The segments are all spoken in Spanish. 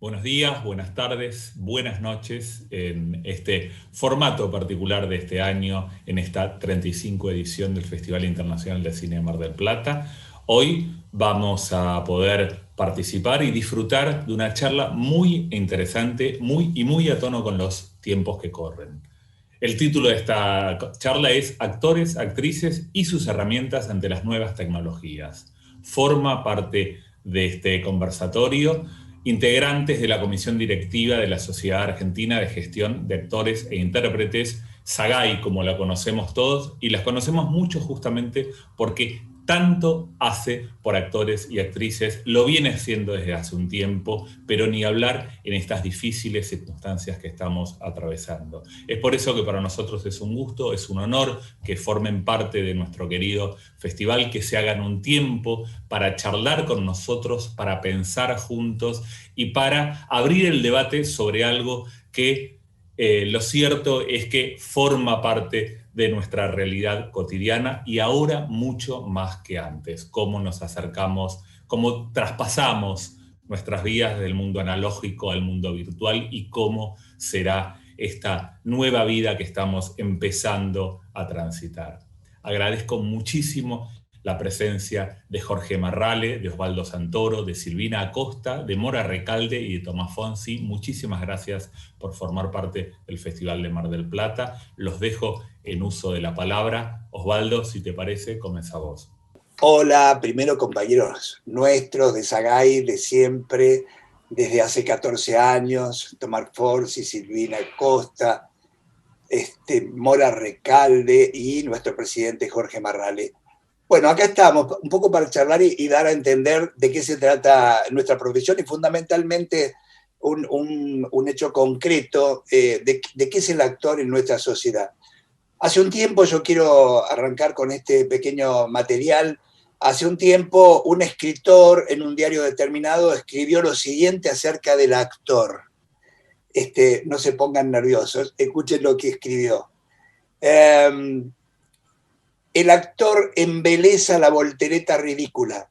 Buenos días, buenas tardes, buenas noches en este formato particular de este año, en esta 35 edición del Festival Internacional de Cine de Mar del Plata. Hoy vamos a poder participar y disfrutar de una charla muy interesante, muy a tono con los tiempos que corren. El título de esta charla es Actores, actrices y sus herramientas ante las nuevas tecnologías. Forma parte de este conversatorio integrantes de la Comisión Directiva de la Sociedad Argentina de Gestión de Actores e Intérpretes, SAGAI, como la conocemos todos, y las conocemos mucho justamente porque tanto hace por actores y actrices, lo viene haciendo desde hace un tiempo, pero ni hablar en estas difíciles circunstancias que estamos atravesando. Es por eso que para nosotros es un gusto, es un honor que formen parte de nuestro querido festival, que se hagan un tiempo para charlar con nosotros, para pensar juntos y para abrir el debate sobre algo que lo cierto es que forma parte de nuestra realidad cotidiana y ahora mucho más que antes. Cómo nos acercamos, cómo traspasamos nuestras vidas del mundo analógico al mundo virtual y cómo será esta nueva vida que estamos empezando a transitar. Agradezco muchísimo la presencia de Jorge Marrale, de Osvaldo Santoro, de Silvina Acosta, de Mora Recalde y de Tomás Fonsi. Muchísimas gracias por formar parte del Festival de Mar del Plata. Los dejo en uso de la palabra. Osvaldo, si te parece, comienza vos. Hola, primero compañeros nuestros de SAGAI de siempre, desde hace 14 años, Tomás Fonsi, Silvina Acosta, Mora Recalde y nuestro presidente Jorge Marrale. Bueno, acá estamos un poco para charlar y dar a entender de qué se trata nuestra profesión y fundamentalmente un hecho concreto de qué es el actor en nuestra sociedad. Hace un tiempo, yo quiero arrancar con este pequeño material, hace un tiempo un escritor en un diario determinado escribió lo siguiente acerca del actor. No se pongan nerviosos, escuchen lo que escribió. El actor embeleza la voltereta ridícula,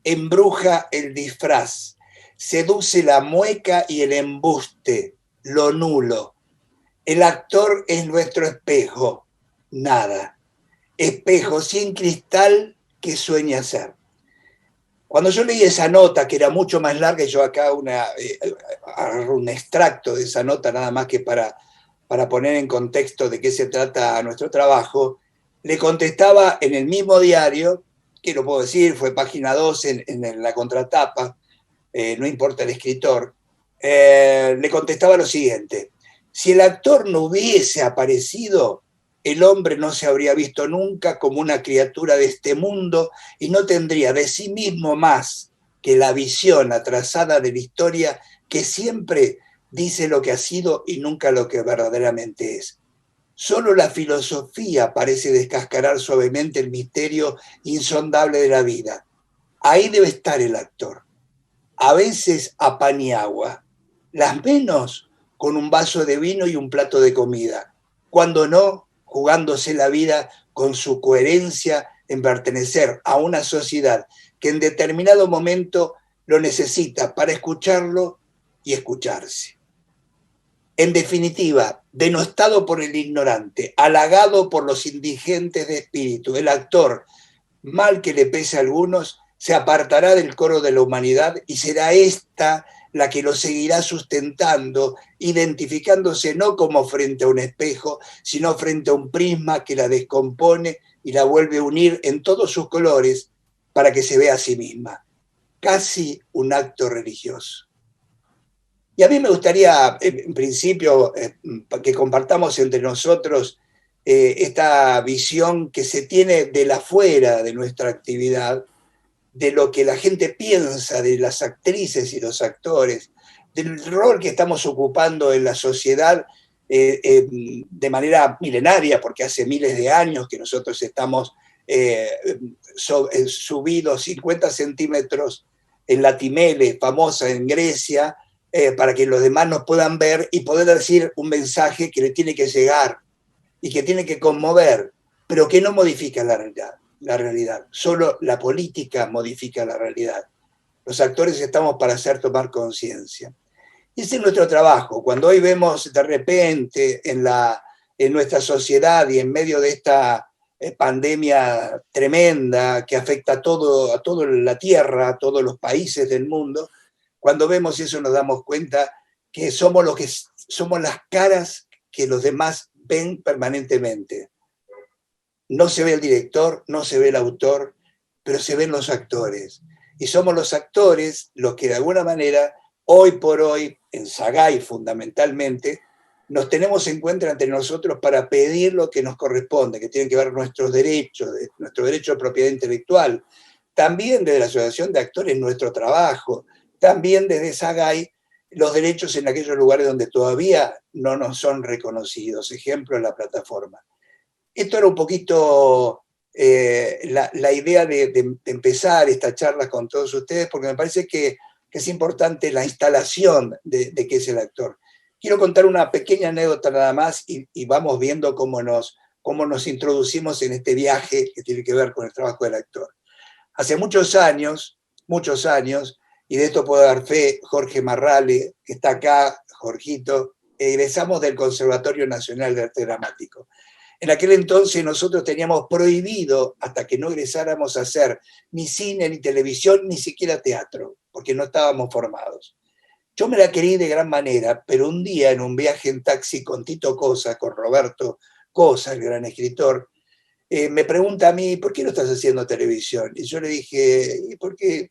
embruja el disfraz, seduce la mueca y el embuste, lo nulo. El actor es nuestro espejo, nada. Espejo sin cristal que sueña ser. Cuando yo leí esa nota, que era mucho más larga, y yo acá un extracto de esa nota nada más que para poner en contexto de qué se trata nuestro trabajo, le contestaba en el mismo diario, que lo puedo decir, fue página 2 en la contratapa, no importa el escritor, le contestaba lo siguiente: si el actor no hubiese aparecido, el hombre no se habría visto nunca como una criatura de este mundo y no tendría de sí mismo más que la visión atrasada de la historia que siempre dice lo que ha sido y nunca lo que verdaderamente es. Solo la filosofía parece descascarar suavemente el misterio insondable de la vida. Ahí debe estar el actor. A veces a pan y agua, las menos con un vaso de vino y un plato de comida. Cuando no, jugándose la vida con su coherencia en pertenecer a una sociedad que en determinado momento lo necesita para escucharlo y escucharse. En definitiva, denostado por el ignorante, halagado por los indigentes de espíritu, el actor, mal que le pese a algunos, se apartará del coro de la humanidad y será esta la que lo seguirá sustentando, identificándose no como frente a un espejo, sino frente a un prisma que la descompone y la vuelve a unir en todos sus colores para que se vea a sí misma. Casi un acto religioso. Y a mí me gustaría, en principio, que compartamos entre nosotros esta visión que se tiene de la fuera de nuestra actividad, de lo que la gente piensa de las actrices y los actores, del rol que estamos ocupando en la sociedad de manera milenaria, porque hace miles de años que nosotros estamos subidos 50 centímetros en la Timele, famosa en Grecia, para que los demás nos puedan ver y poder decir un mensaje que le tiene que llegar y que tiene que conmover, pero que no modifica la realidad. Solo la política modifica la realidad. Los actores estamos para hacer tomar conciencia. Ese es nuestro trabajo. Cuando hoy vemos de repente en nuestra sociedad y en medio de esta pandemia tremenda que afecta a toda la Tierra, a todos los países del mundo, cuando vemos eso nos damos cuenta que somos las caras que los demás ven permanentemente. No se ve el director, no se ve el autor, pero se ven los actores. Y somos los actores los que de alguna manera, hoy por hoy, en Sagay fundamentalmente, nos tenemos en cuenta entre nosotros para pedir lo que nos corresponde, que tienen que ver nuestro derecho de propiedad intelectual. También desde la Asociación de Actores, nuestro trabajo. También desde Sagay, los derechos en aquellos lugares donde todavía no nos son reconocidos. Ejemplo, en la plataforma. Esto era un poquito la idea de empezar esta charla con todos ustedes, porque me parece que es importante la instalación de qué es el actor. Quiero contar una pequeña anécdota nada más y vamos viendo cómo nos introducimos en este viaje que tiene que ver con el trabajo del actor. Hace muchos años, y de esto puedo dar fe, Jorge Marrale, que está acá, Jorgito, egresamos del Conservatorio Nacional de Arte Dramático. En aquel entonces nosotros teníamos prohibido, hasta que no egresáramos, a hacer ni cine, ni televisión, ni siquiera teatro, porque no estábamos formados. Yo me la querí de gran manera, pero un día en un viaje en taxi con Tito Cosa, con Roberto Cosa, el gran escritor, me pregunta a mí, ¿por qué no estás haciendo televisión? Y yo le dije, porque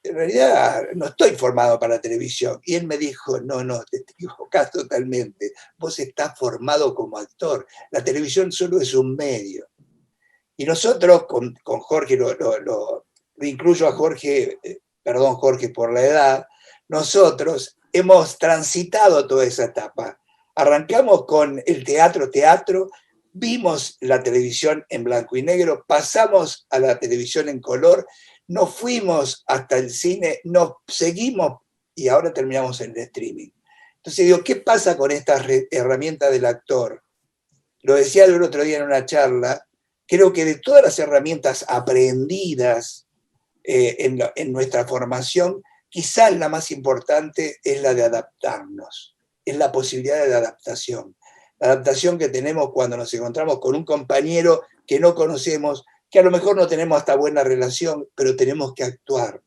en realidad no estoy formado para la televisión. Y él me dijo, no, te equivocás totalmente. Vos estás formado como actor. La televisión solo es un medio. Y nosotros con Jorge, lo incluyo a Jorge, perdón Jorge por la edad, nosotros hemos transitado toda esa etapa. Arrancamos con el teatro, vimos la televisión en blanco y negro, pasamos a la televisión en color, nos fuimos hasta el cine, nos seguimos y ahora terminamos en el streaming. Entonces digo, ¿qué pasa con estas herramientas del actor? Lo decía el otro día en una charla, creo que de todas las herramientas aprendidas en nuestra formación, quizás la más importante es la de adaptarnos, es la posibilidad de adaptación. La adaptación que tenemos cuando nos encontramos con un compañero que no conocemos, que a lo mejor no tenemos hasta buena relación, pero tenemos que actuar.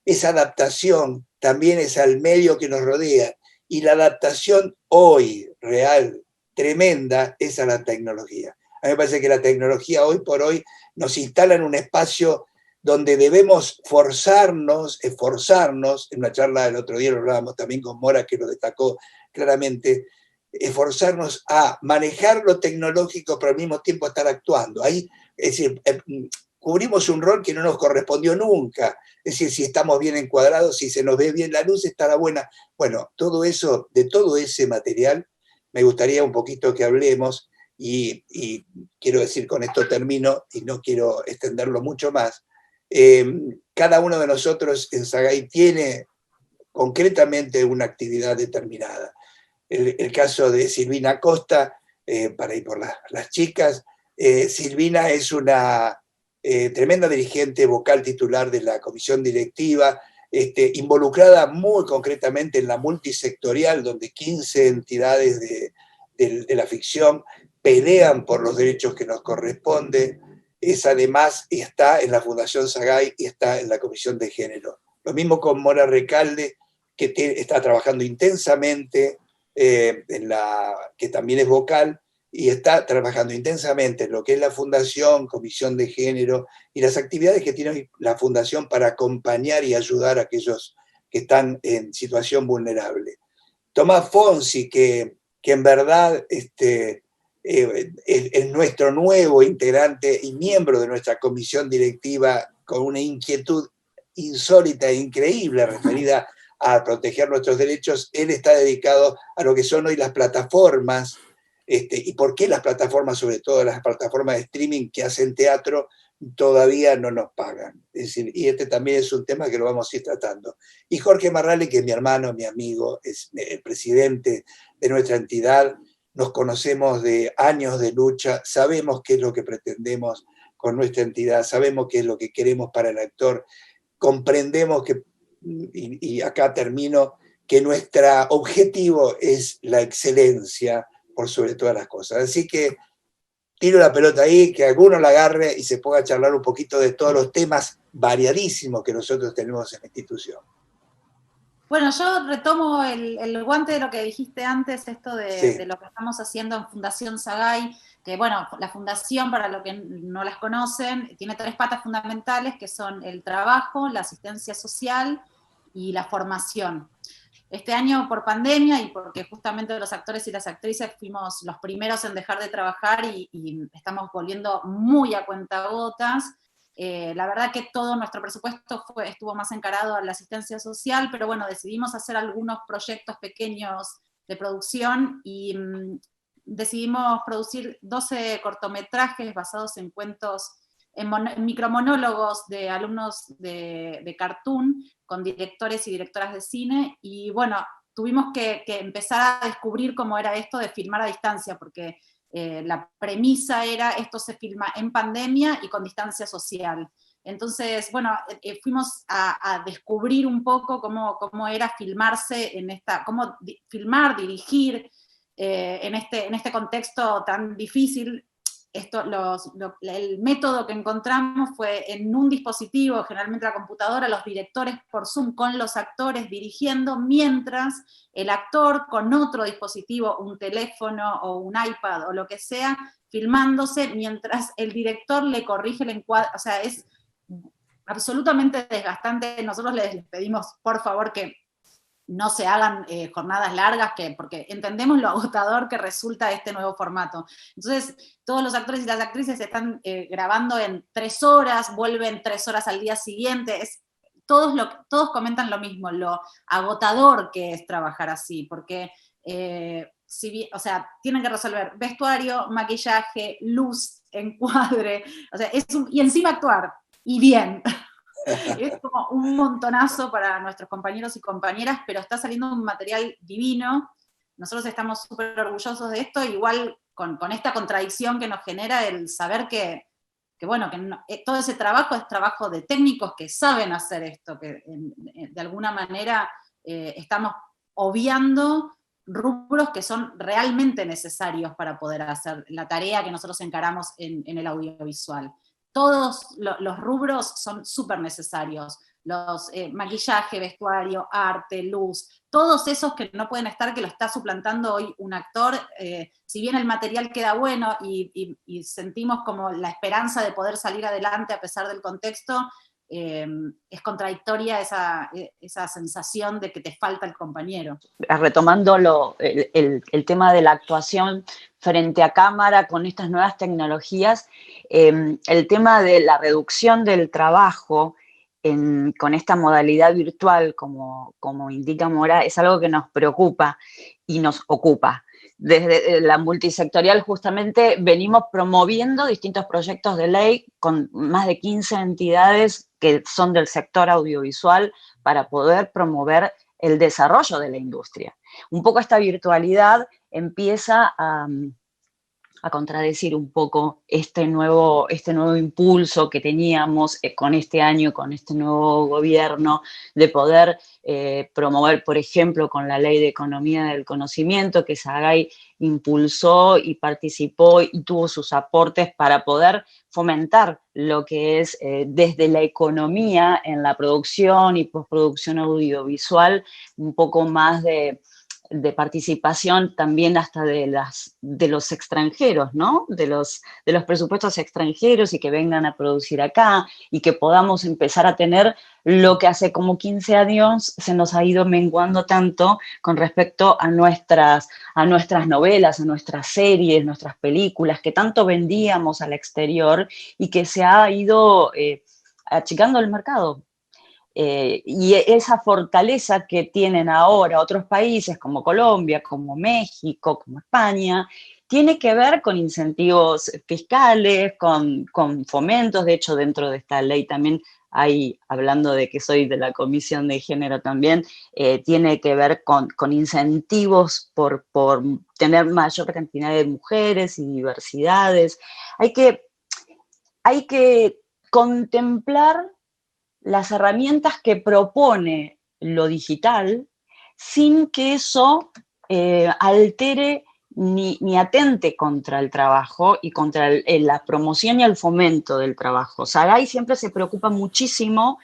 Esa adaptación también es al medio que nos rodea. Y la adaptación hoy, real, tremenda, es a la tecnología. A mí me parece que la tecnología hoy por hoy nos instala en un espacio donde debemos esforzarnos, en una charla del otro día lo hablábamos también con Mora, que lo destacó claramente, esforzarnos a manejar lo tecnológico, pero al mismo tiempo estar actuando. Ahí, es decir, cubrimos un rol que no nos correspondió nunca. Es decir, si estamos bien encuadrados, si se nos ve bien la luz, estará buena. Bueno, todo eso, de todo ese material, me gustaría un poquito que hablemos y quiero decir, con esto termino y no quiero extenderlo mucho más. Cada uno de nosotros en Sagay tiene concretamente una actividad determinada. El caso de Silvina Costa, para ir por las chicas, Silvina es una tremenda dirigente vocal titular de la comisión directiva, involucrada muy concretamente en la multisectorial, donde 15 entidades de la ficción pelean por los derechos que nos corresponden. Es además, está en la Fundación Sagay y está en la Comisión de Género. Lo mismo con Mora Recalde, que está trabajando intensamente, que también es vocal, y está trabajando intensamente en lo que es la Fundación, Comisión de Género, y las actividades que tiene la Fundación para acompañar y ayudar a aquellos que están en situación vulnerable. Tomás Fonsi, que en verdad es nuestro nuevo integrante y miembro de nuestra comisión directiva, con una inquietud insólita e increíble referida a proteger nuestros derechos. Él está dedicado a lo que son hoy las plataformas, y por qué las plataformas, sobre todo las plataformas de streaming que hacen teatro, todavía no nos pagan. Es decir, y también es un tema que lo vamos a ir tratando. Y Jorge Marrale, que es mi hermano, mi amigo, es el presidente de nuestra entidad, nos conocemos de años de lucha, sabemos qué es lo que pretendemos con nuestra entidad, sabemos qué es lo que queremos para el actor, comprendemos que, y acá termino, que nuestro objetivo es la excelencia por sobre todas las cosas. Así que tiro la pelota ahí, que alguno la agarre y se ponga a charlar un poquito de todos los temas variadísimos que nosotros tenemos en la institución. Bueno, yo retomo el guante de lo que dijiste antes, esto de lo que estamos haciendo en Fundación Sagay, que bueno, la fundación, para los que no las conocen, tiene 3 patas fundamentales, que son el trabajo, la asistencia social y la formación. Este año, por pandemia y porque justamente los actores y las actrices fuimos los primeros en dejar de trabajar y estamos volviendo muy a cuentagotas, la verdad que todo nuestro presupuesto estuvo más encarado a la asistencia social, pero bueno, decidimos hacer algunos proyectos pequeños de producción y decidimos producir 12 cortometrajes basados en cuentos, en micromonólogos de alumnos de Cartoon, con directores y directoras de cine, y bueno, tuvimos que empezar a descubrir cómo era esto de filmar a distancia, porque la premisa era esto se filma en pandemia y con distancia social. Entonces, bueno, fuimos a descubrir un poco cómo era filmarse cómo filmar, dirigir en este contexto tan difícil. El método que encontramos fue en un dispositivo, generalmente la computadora, los directores por Zoom con los actores dirigiendo, mientras el actor con otro dispositivo, un teléfono o un iPad o lo que sea, filmándose mientras el director le corrige el encuadre. O sea, es absolutamente desgastante. Nosotros les pedimos, por favor, que no se hagan jornadas largas, porque entendemos lo agotador que resulta este nuevo formato. Entonces, todos los actores y las actrices están grabando en 3 horas, vuelven 3 horas al día siguiente. Todos comentan lo mismo, lo agotador que es trabajar así, porque o sea, tienen que resolver vestuario, maquillaje, luz, encuadre, o sea, y encima actuar, y bien. Es como un montonazo para nuestros compañeros y compañeras, pero está saliendo un material divino. Nosotros estamos súper orgullosos de esto, igual con esta contradicción que nos genera el saber que todo ese trabajo es trabajo de técnicos que saben hacer esto, que de alguna manera estamos obviando rubros que son realmente necesarios para poder hacer la tarea que nosotros encaramos en el audiovisual. Todos los rubros son súper necesarios, maquillaje, vestuario, arte, luz, todos esos que no pueden estar, que lo está suplantando hoy un actor. Si bien el material queda bueno y sentimos como la esperanza de poder salir adelante a pesar del contexto, es contradictoria esa sensación de que te falta el compañero. Retomando el tema de la actuación frente a cámara con estas nuevas tecnologías, el tema de la reducción del trabajo con esta modalidad virtual, como indica Mora, es algo que nos preocupa y nos ocupa. Desde la multisectorial justamente venimos promoviendo distintos proyectos de ley con más de 15 entidades que son del sector audiovisual para poder promover el desarrollo de la industria. Un poco esta virtualidad empieza a contradecir un poco este nuevo impulso que teníamos con este año, con este nuevo gobierno, de poder promover, por ejemplo, con la Ley de Economía del Conocimiento, que Sagay impulsó y participó y tuvo sus aportes para poder fomentar lo que es desde la economía en la producción y postproducción audiovisual, un poco más de participación también hasta de los extranjeros, ¿no? De los presupuestos extranjeros y que vengan a producir acá y que podamos empezar a tener lo que hace como 15 años se nos ha ido menguando tanto con respecto a nuestras novelas, a nuestras series, nuestras películas, que tanto vendíamos al exterior y que se ha ido achicando el mercado. Y esa fortaleza que tienen ahora otros países como Colombia, como México, como España, tiene que ver con incentivos fiscales, con fomentos. De hecho, dentro de esta ley también hay, hablando de que soy de la Comisión de Género también, tiene que ver con incentivos por tener mayor cantidad de mujeres y diversidades. Hay que contemplar las herramientas que propone lo digital sin que eso altere ni atente contra el trabajo y contra la promoción y el fomento del trabajo. Sagay siempre se preocupa muchísimo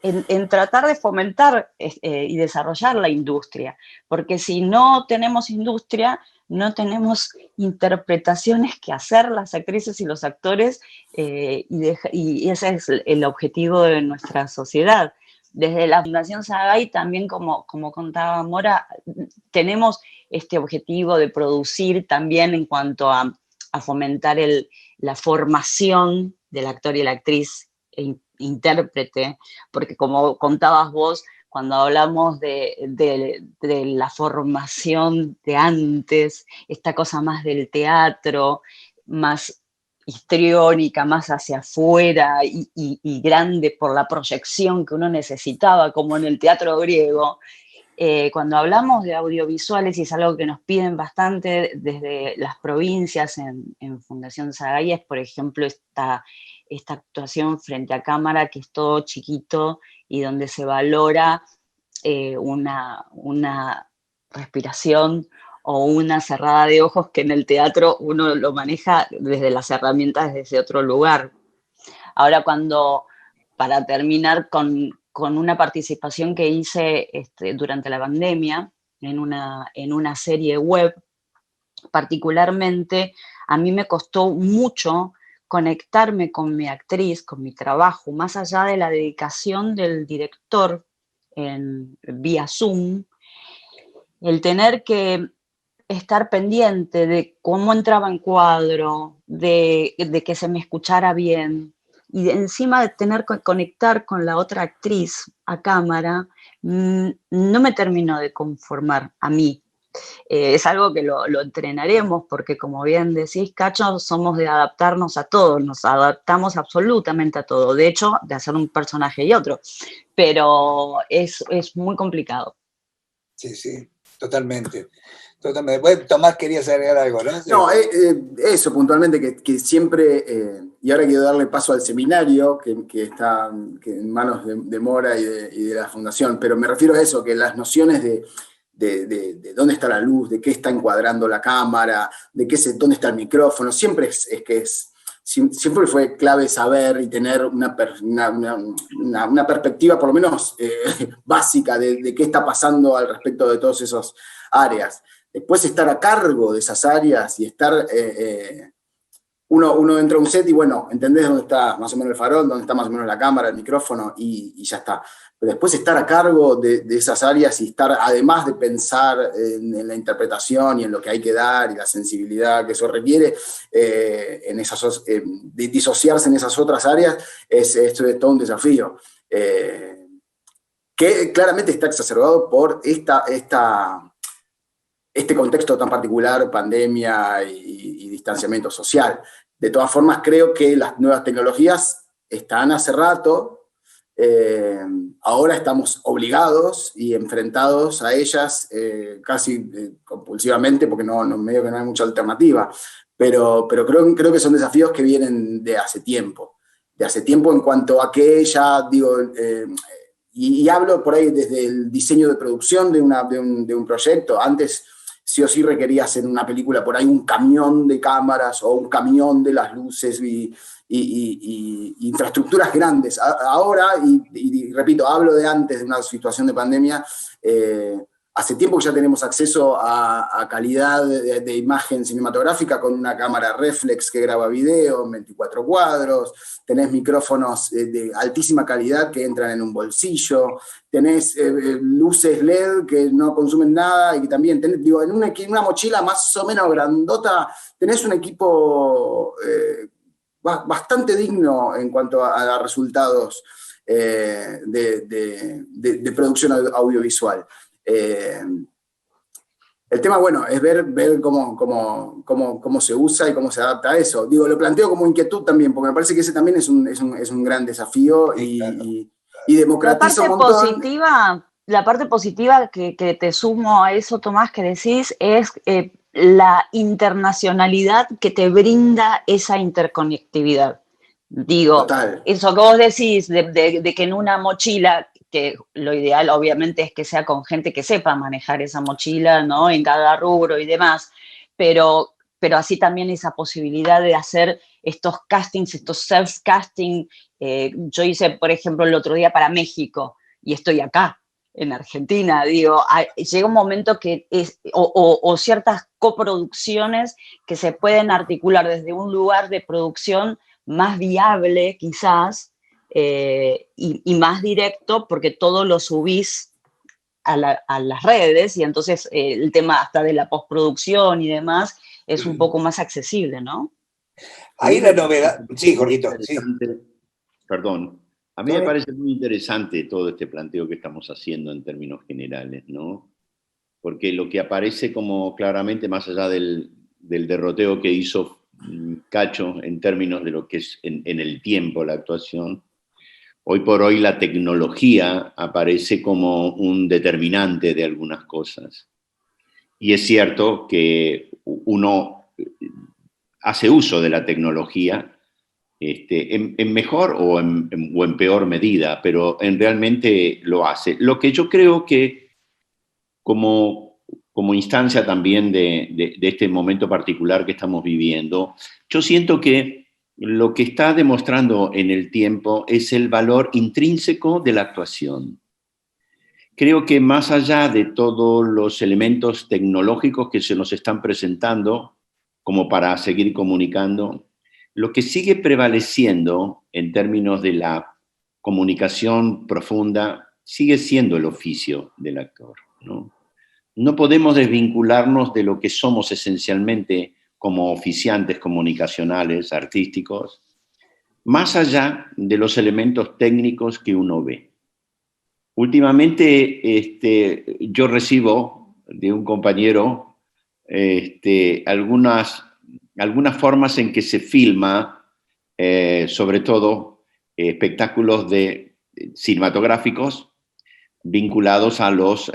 en tratar de fomentar y desarrollar la industria, porque si no tenemos industria, no tenemos interpretaciones que hacer las actrices y los actores, y ese es el objetivo de nuestra sociedad. Desde la Fundación Sagay también, como contaba Mora, tenemos este objetivo de producir también en cuanto a fomentar la formación del actor y la actriz intérprete, porque como contabas vos, cuando hablamos de la formación de antes, esta cosa más del teatro, más histriónica, más hacia afuera y grande por la proyección que uno necesitaba, como en el teatro griego. Cuando hablamos de audiovisuales, y es algo que nos piden bastante desde las provincias en Fundación Sagay, es, por ejemplo, esta actuación frente a cámara, que es todo chiquito y donde se valora una respiración o una cerrada de ojos que en el teatro uno lo maneja desde las herramientas desde otro lugar. Ahora, para terminar con una participación que hice durante la pandemia en una serie web, particularmente a mí me costó mucho conectarme con mi actriz, con mi trabajo, más allá de la dedicación del director vía Zoom, el tener que estar pendiente de cómo entraba en cuadro, de que se me escuchara bien, y encima de tener que conectar con la otra actriz a cámara, no me terminó de conformar a mí. Es algo que lo entrenaremos, porque como bien decís, Cacho, somos de adaptarnos a todo, nos adaptamos absolutamente a todo, de hecho, de hacer un personaje y otro, pero es muy complicado. Sí, totalmente. Bueno, Tomás, querías agregar algo, ¿no? No, eso puntualmente, que siempre, y ahora quiero darle paso al seminario, que está en manos de Mora y de la Fundación, pero me refiero a eso, que las nociones de dónde está la luz, de qué está encuadrando la cámara, dónde está el micrófono, siempre siempre fue clave saber y tener una perspectiva por lo menos básica de qué está pasando al respecto de todas esas áreas. Después estar a cargo de esas áreas y estar... Uno entra a un set y bueno, entendés dónde está más o menos el farol, dónde está más o menos la cámara, el micrófono y ya está. Pero después estar a cargo de esas áreas y estar, además de pensar en la interpretación y en lo que hay que dar y la sensibilidad que eso requiere, de disociarse en esas otras áreas, esto es todo un desafío. Que claramente está exacerbado por este contexto tan particular, pandemia y distanciamiento social. De todas formas, creo que las nuevas tecnologías están hace rato, ahora estamos obligados y enfrentados a ellas casi compulsivamente, porque medio que no hay mucha alternativa, pero creo que son desafíos que vienen de hace tiempo en cuanto a que ya, digo, y hablo por ahí desde el diseño de producción de un proyecto. Antes sí o sí requerías en una película por ahí un camión de cámaras o un camión de las luces y infraestructuras grandes. Ahora, y repito, hablo de antes de una situación de pandemia, hace tiempo que ya tenemos acceso a calidad de imagen cinematográfica con una cámara reflex que graba video en 24 cuadros, tenés micrófonos de altísima calidad que entran en un bolsillo, tenés luces LED que no consumen nada y que también tenés, digo, en una mochila más o menos grandota, tenés un equipo bastante digno en cuanto a resultados de producción audiovisual. El tema, bueno, es ver cómo se usa y cómo se adapta a eso. Digo, lo planteo como inquietud también, porque me parece que ese también es un gran desafío y democratiza un montón. La parte positiva que te sumo a eso, Tomás, que decís, es la internacionalidad que te brinda esa interconectividad. Digo, Total. Eso que vos decís, de que en una mochila que lo ideal obviamente es que sea con gente que sepa manejar esa mochila, ¿no? En cada rubro y demás, pero así también esa posibilidad de hacer estos castings, estos self-casting. Yo hice, por ejemplo, el otro día para México y estoy acá, en Argentina, digo, llega un momento que o ciertas coproducciones que se pueden articular desde un lugar de producción más viable, quizás, y más directo, porque todo lo subís a las redes, y entonces el tema hasta de la postproducción y demás es un poco más accesible, ¿no? Ahí la novedad. Sí, Jorgito. Sí. Perdón. A mí me parece muy interesante todo este planteo que estamos haciendo en términos generales, ¿no? Porque lo que aparece como claramente, más allá del derroteo que hizo Cacho en términos de lo que es en el tiempo la actuación, hoy por hoy la tecnología aparece como un determinante de algunas cosas. Y es cierto que uno hace uso de la tecnología en mejor o en peor medida, pero realmente lo hace. Lo que yo creo que como instancia también de este momento particular que estamos viviendo, yo siento que lo que está demostrando en el tiempo es el valor intrínseco de la actuación. Creo que más allá de todos los elementos tecnológicos que se nos están presentando, como para seguir comunicando, lo que sigue prevaleciendo en términos de la comunicación profunda sigue siendo el oficio del actor, ¿no? No podemos desvincularnos de lo que somos esencialmente como oficiantes comunicacionales, artísticos, más allá de los elementos técnicos que uno ve. Últimamente yo recibo de un compañero algunas formas en que se filma, sobre todo espectáculos cinematográficos vinculados a los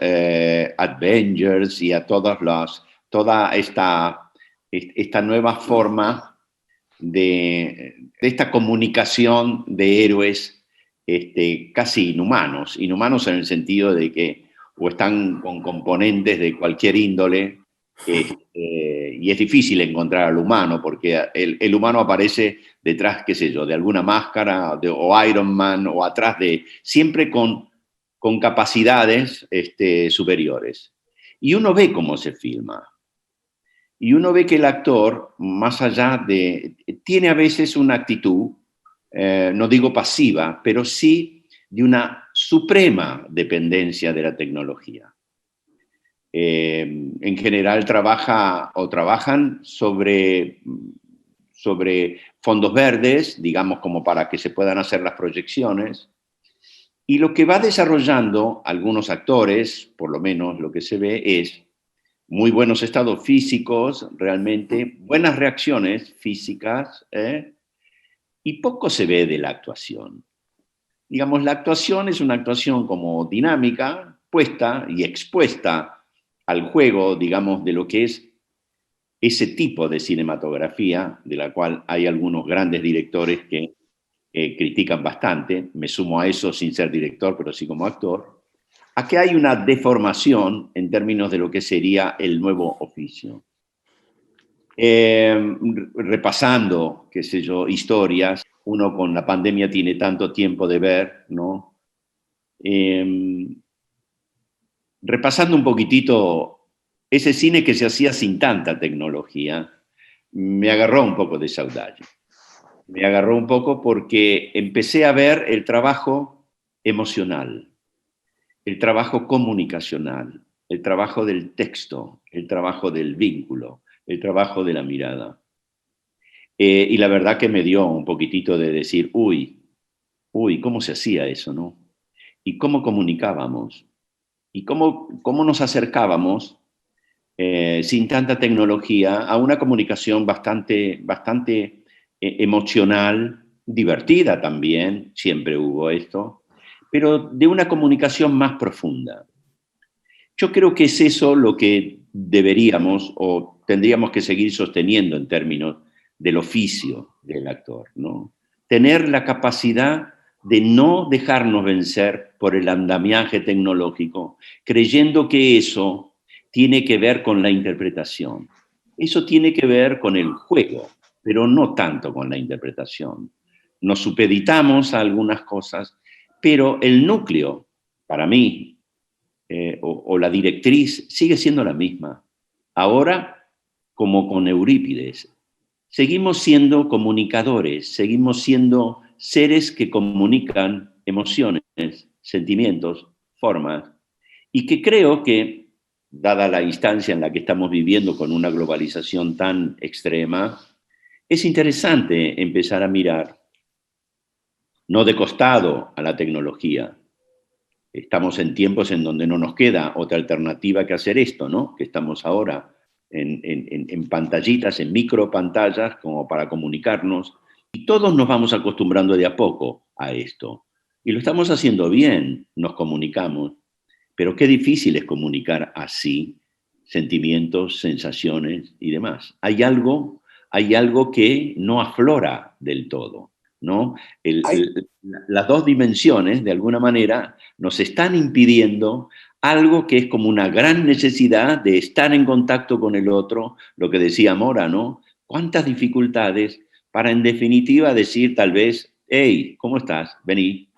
Avengers y a toda esta nueva forma de esta comunicación de héroes casi inhumanos en el sentido de que o están con componentes de cualquier índole, y es difícil encontrar al humano, porque el humano aparece detrás, qué sé yo, de alguna máscara, o Iron Man, o atrás siempre con capacidades superiores. Y uno ve cómo se filma. Y uno ve que el actor, más allá tiene a veces una actitud, no digo pasiva, pero sí de una suprema dependencia de la tecnología. En general trabajan sobre fondos verdes, digamos, como para que se puedan hacer las proyecciones. Y lo que va desarrollando algunos actores, por lo menos lo que se ve, es muy buenos estados físicos, realmente, buenas reacciones físicas, y poco se ve de la actuación. Digamos, la actuación es una actuación como dinámica, puesta y expuesta al juego, digamos, de lo que es ese tipo de cinematografía, de la cual hay algunos grandes directores que critican bastante, me sumo a eso sin ser director, pero sí como actor, a que hay una deformación en términos de lo que sería el nuevo oficio. Repasando, qué sé yo, historias, uno con la pandemia tiene tanto tiempo de ver, ¿no? Repasando un poquitito ese cine que se hacía sin tanta tecnología, me agarró un poco de saudade. Me agarró un poco porque empecé a ver el trabajo emocional, el trabajo comunicacional, el trabajo del texto, el trabajo del vínculo, el trabajo de la mirada. Y la verdad que me dio un poquitito de decir, uy, ¿cómo se hacía eso, no? Y cómo comunicábamos, y cómo nos acercábamos sin tanta tecnología a una comunicación bastante emocional, divertida también, siempre hubo esto, pero de una comunicación más profunda. Yo creo que es eso lo que deberíamos o tendríamos que seguir sosteniendo en términos del oficio del actor, ¿no? Tener la capacidad de no dejarnos vencer por el andamiaje tecnológico, creyendo que eso tiene que ver con la interpretación. Eso tiene que ver con el juego, pero no tanto con la interpretación. Nos supeditamos a algunas cosas, pero el núcleo, para mí, o la directriz, sigue siendo la misma. Ahora, como con Eurípides, seguimos siendo comunicadores, seguimos siendo seres que comunican emociones, sentimientos, formas, y que creo que, dada la instancia en la que estamos viviendo con una globalización tan extrema, es interesante empezar a mirar, no de costado a la tecnología. Estamos en tiempos en donde no nos queda otra alternativa que hacer esto, ¿no? Que estamos ahora en pantallitas, en micropantallas, como para comunicarnos, y todos nos vamos acostumbrando de a poco a esto. Y lo estamos haciendo bien, nos comunicamos, pero qué difícil es comunicar así sentimientos, sensaciones y demás. Hay algo que no aflora del todo, ¿no? Las dos dimensiones, de alguna manera, nos están impidiendo algo que es como una gran necesidad de estar en contacto con el otro, lo que decía Mora, ¿no? ¿Cuántas dificultades para, en definitiva, decir tal vez, hey, ¿cómo estás? Vení.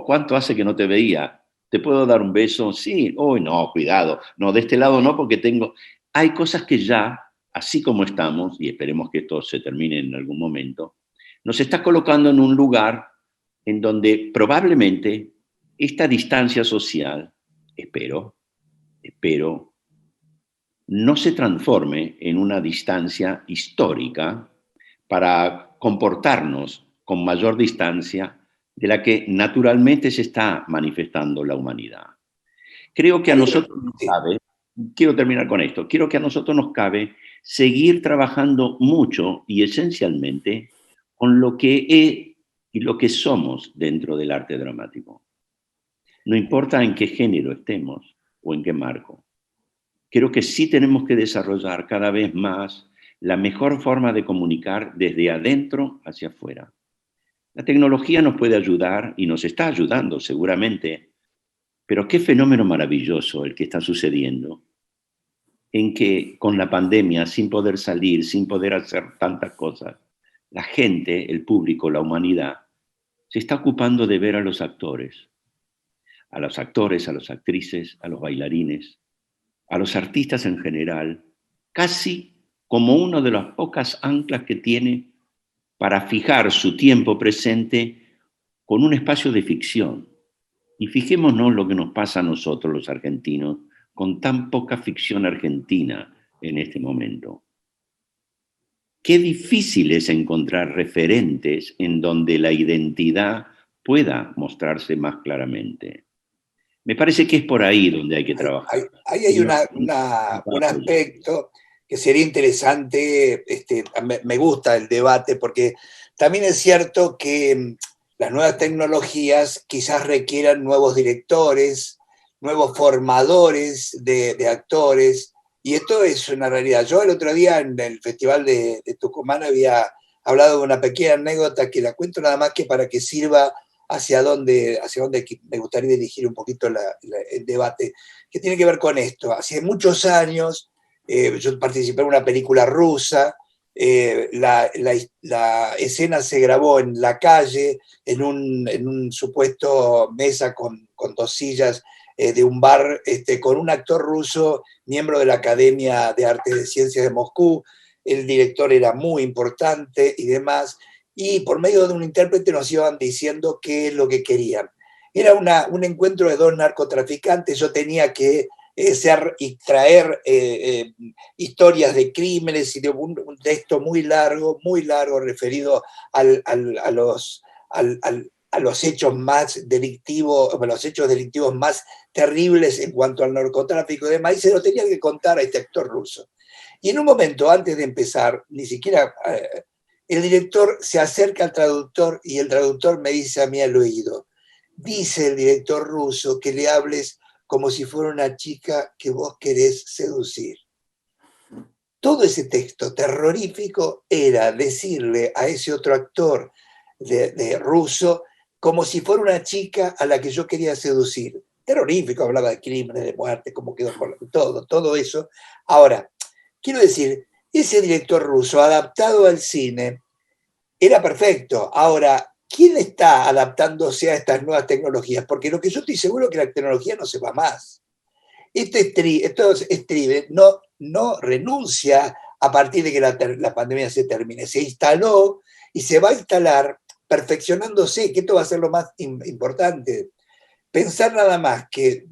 ¿Cuánto hace que no te veía? ¿Te puedo dar un beso? Sí. No, cuidado. No, de este lado no, porque tengo... Hay cosas que ya, así como estamos, y esperemos que esto se termine en algún momento, nos está colocando en un lugar en donde probablemente esta distancia social, espero, no se transforme en una distancia histórica para comportarnos con mayor distancia de la que naturalmente se está manifestando la humanidad. Creo que a nosotros nos cabe, quiero terminar con esto, creo que a nosotros nos cabe seguir trabajando mucho y esencialmente con lo que es y lo que somos dentro del arte dramático. No importa en qué género estemos o en qué marco. Creo que sí tenemos que desarrollar cada vez más la mejor forma de comunicar desde adentro hacia afuera. La tecnología nos puede ayudar y nos está ayudando seguramente, pero qué fenómeno maravilloso el que está sucediendo, en que con la pandemia, sin poder salir, sin poder hacer tantas cosas, la gente, el público, la humanidad, se está ocupando de ver a los actores, a las actrices, a los bailarines, a los artistas en general, casi como una de las pocas anclas que tiene para fijar su tiempo presente con un espacio de ficción. Y fijémonos lo que nos pasa a nosotros los argentinos con tan poca ficción argentina en este momento. Qué difícil es encontrar referentes en donde la identidad pueda mostrarse más claramente. Me parece que es por ahí donde hay que trabajar. Ahí hay un aspecto que sería interesante, me gusta el debate, porque también es cierto que las nuevas tecnologías quizás requieran nuevos directores, nuevos formadores de actores, y esto es una realidad. Yo el otro día en el Festival de Tucumán había hablado de una pequeña anécdota que la cuento nada más que para que sirva hacia dónde me gustaría dirigir un poquito el debate, que tiene que ver con esto. Hace muchos años yo participé en una película rusa, la escena se grabó en la calle, en un supuesto mesa con dos sillas de un bar, con un actor ruso, miembro de la Academia de Artes y Ciencias de Moscú. El director era muy importante y demás, y por medio de un intérprete nos iban diciendo qué es lo que querían. Era un encuentro de dos narcotraficantes, yo tenía que traer historias de crímenes y de un texto muy largo referido a los hechos más delictivos, a los hechos delictivos más terribles en cuanto al narcotráfico y demás, y se lo tenía que contar a este actor ruso. Y en un momento, antes de empezar, ni siquiera el director se acerca al traductor y el traductor me dice a mí al oído, dice el director ruso que le hables como si fuera una chica que vos querés seducir. Todo ese texto terrorífico era decirle a ese otro actor de ruso como si fuera una chica a la que yo quería seducir. Terrorífico, hablaba de crímenes, de muerte, cómo quedó todo eso. Ahora, quiero decir, ese director ruso adaptado al cine era perfecto. Ahora, ¿quién está adaptándose a estas nuevas tecnologías? Porque lo que yo estoy seguro es que la tecnología no se va más. Strieber no renuncia a partir de que la pandemia se termine. Se instaló y se va a instalar perfeccionándose, que esto va a ser lo más importante. Pensar nada más que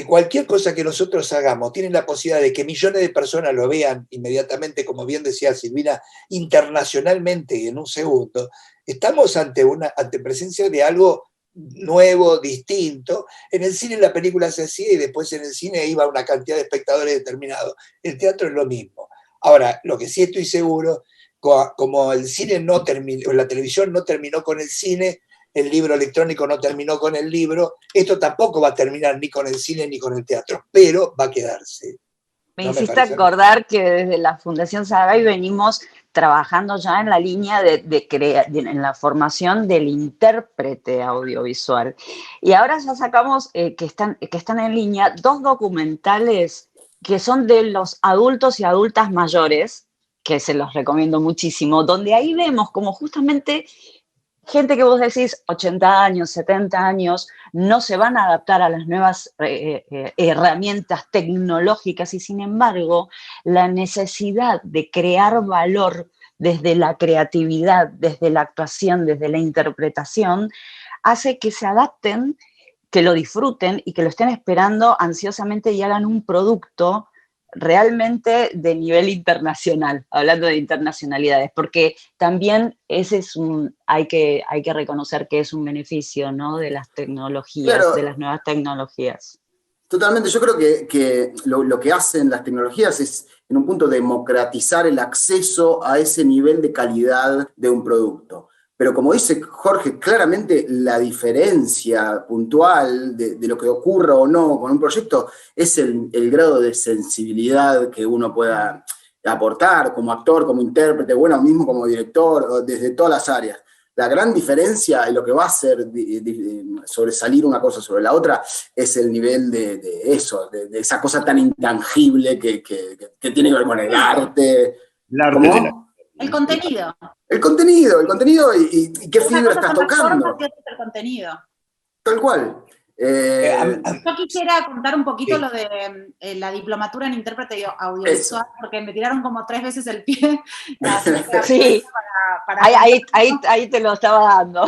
cualquier cosa que nosotros hagamos tiene la posibilidad de que millones de personas lo vean inmediatamente, como bien decía Silvina, internacionalmente en un segundo. Estamos ante presencia de algo nuevo, distinto. En el cine la película se hacía y después en el cine iba una cantidad de espectadores determinados. El teatro es lo mismo. Ahora, lo que sí estoy seguro, como el cine no terminó, la televisión no terminó con el cine, el libro electrónico no terminó con el libro, esto tampoco va a terminar ni con el cine ni con el teatro, pero va a quedarse. Me hiciste acordar que desde la Fundación Sagay venimos trabajando ya en la línea en la formación del intérprete audiovisual. Y ahora ya sacamos que están en línea 2 documentales que son de los adultos y adultas mayores, que se los recomiendo muchísimo, donde ahí vemos como justamente gente que vos decís 80 años, 70 años, no se van a adaptar a las nuevas herramientas tecnológicas y sin embargo la necesidad de crear valor desde la creatividad, desde la actuación, desde la interpretación, hace que se adapten, que lo disfruten y que lo estén esperando ansiosamente y hagan un producto realmente de nivel internacional, hablando de internacionalidades, porque también ese es hay que reconocer que es un beneficio, ¿no?, de las tecnologías, claro, de las nuevas tecnologías. Totalmente, yo creo que lo que hacen las tecnologías es, en un punto, democratizar el acceso a ese nivel de calidad de un producto. Pero como dice Jorge, claramente la diferencia puntual de lo que ocurra o no con un proyecto es el grado de sensibilidad que uno pueda aportar como actor, como intérprete, bueno, mismo como director, desde todas las áreas. La gran diferencia y lo que va a hacer sobresalir una cosa sobre la otra es el nivel de eso, de esa cosa tan intangible que tiene que ver con el arte. El contenido. El contenido y qué fibra estás tocando. El contenido. Tal cual. Yo quisiera contar un poquito lo de la diplomatura en intérprete audiovisual, eso, porque me tiraron como 3 veces el pie. Sí, ahí te lo estaba dando,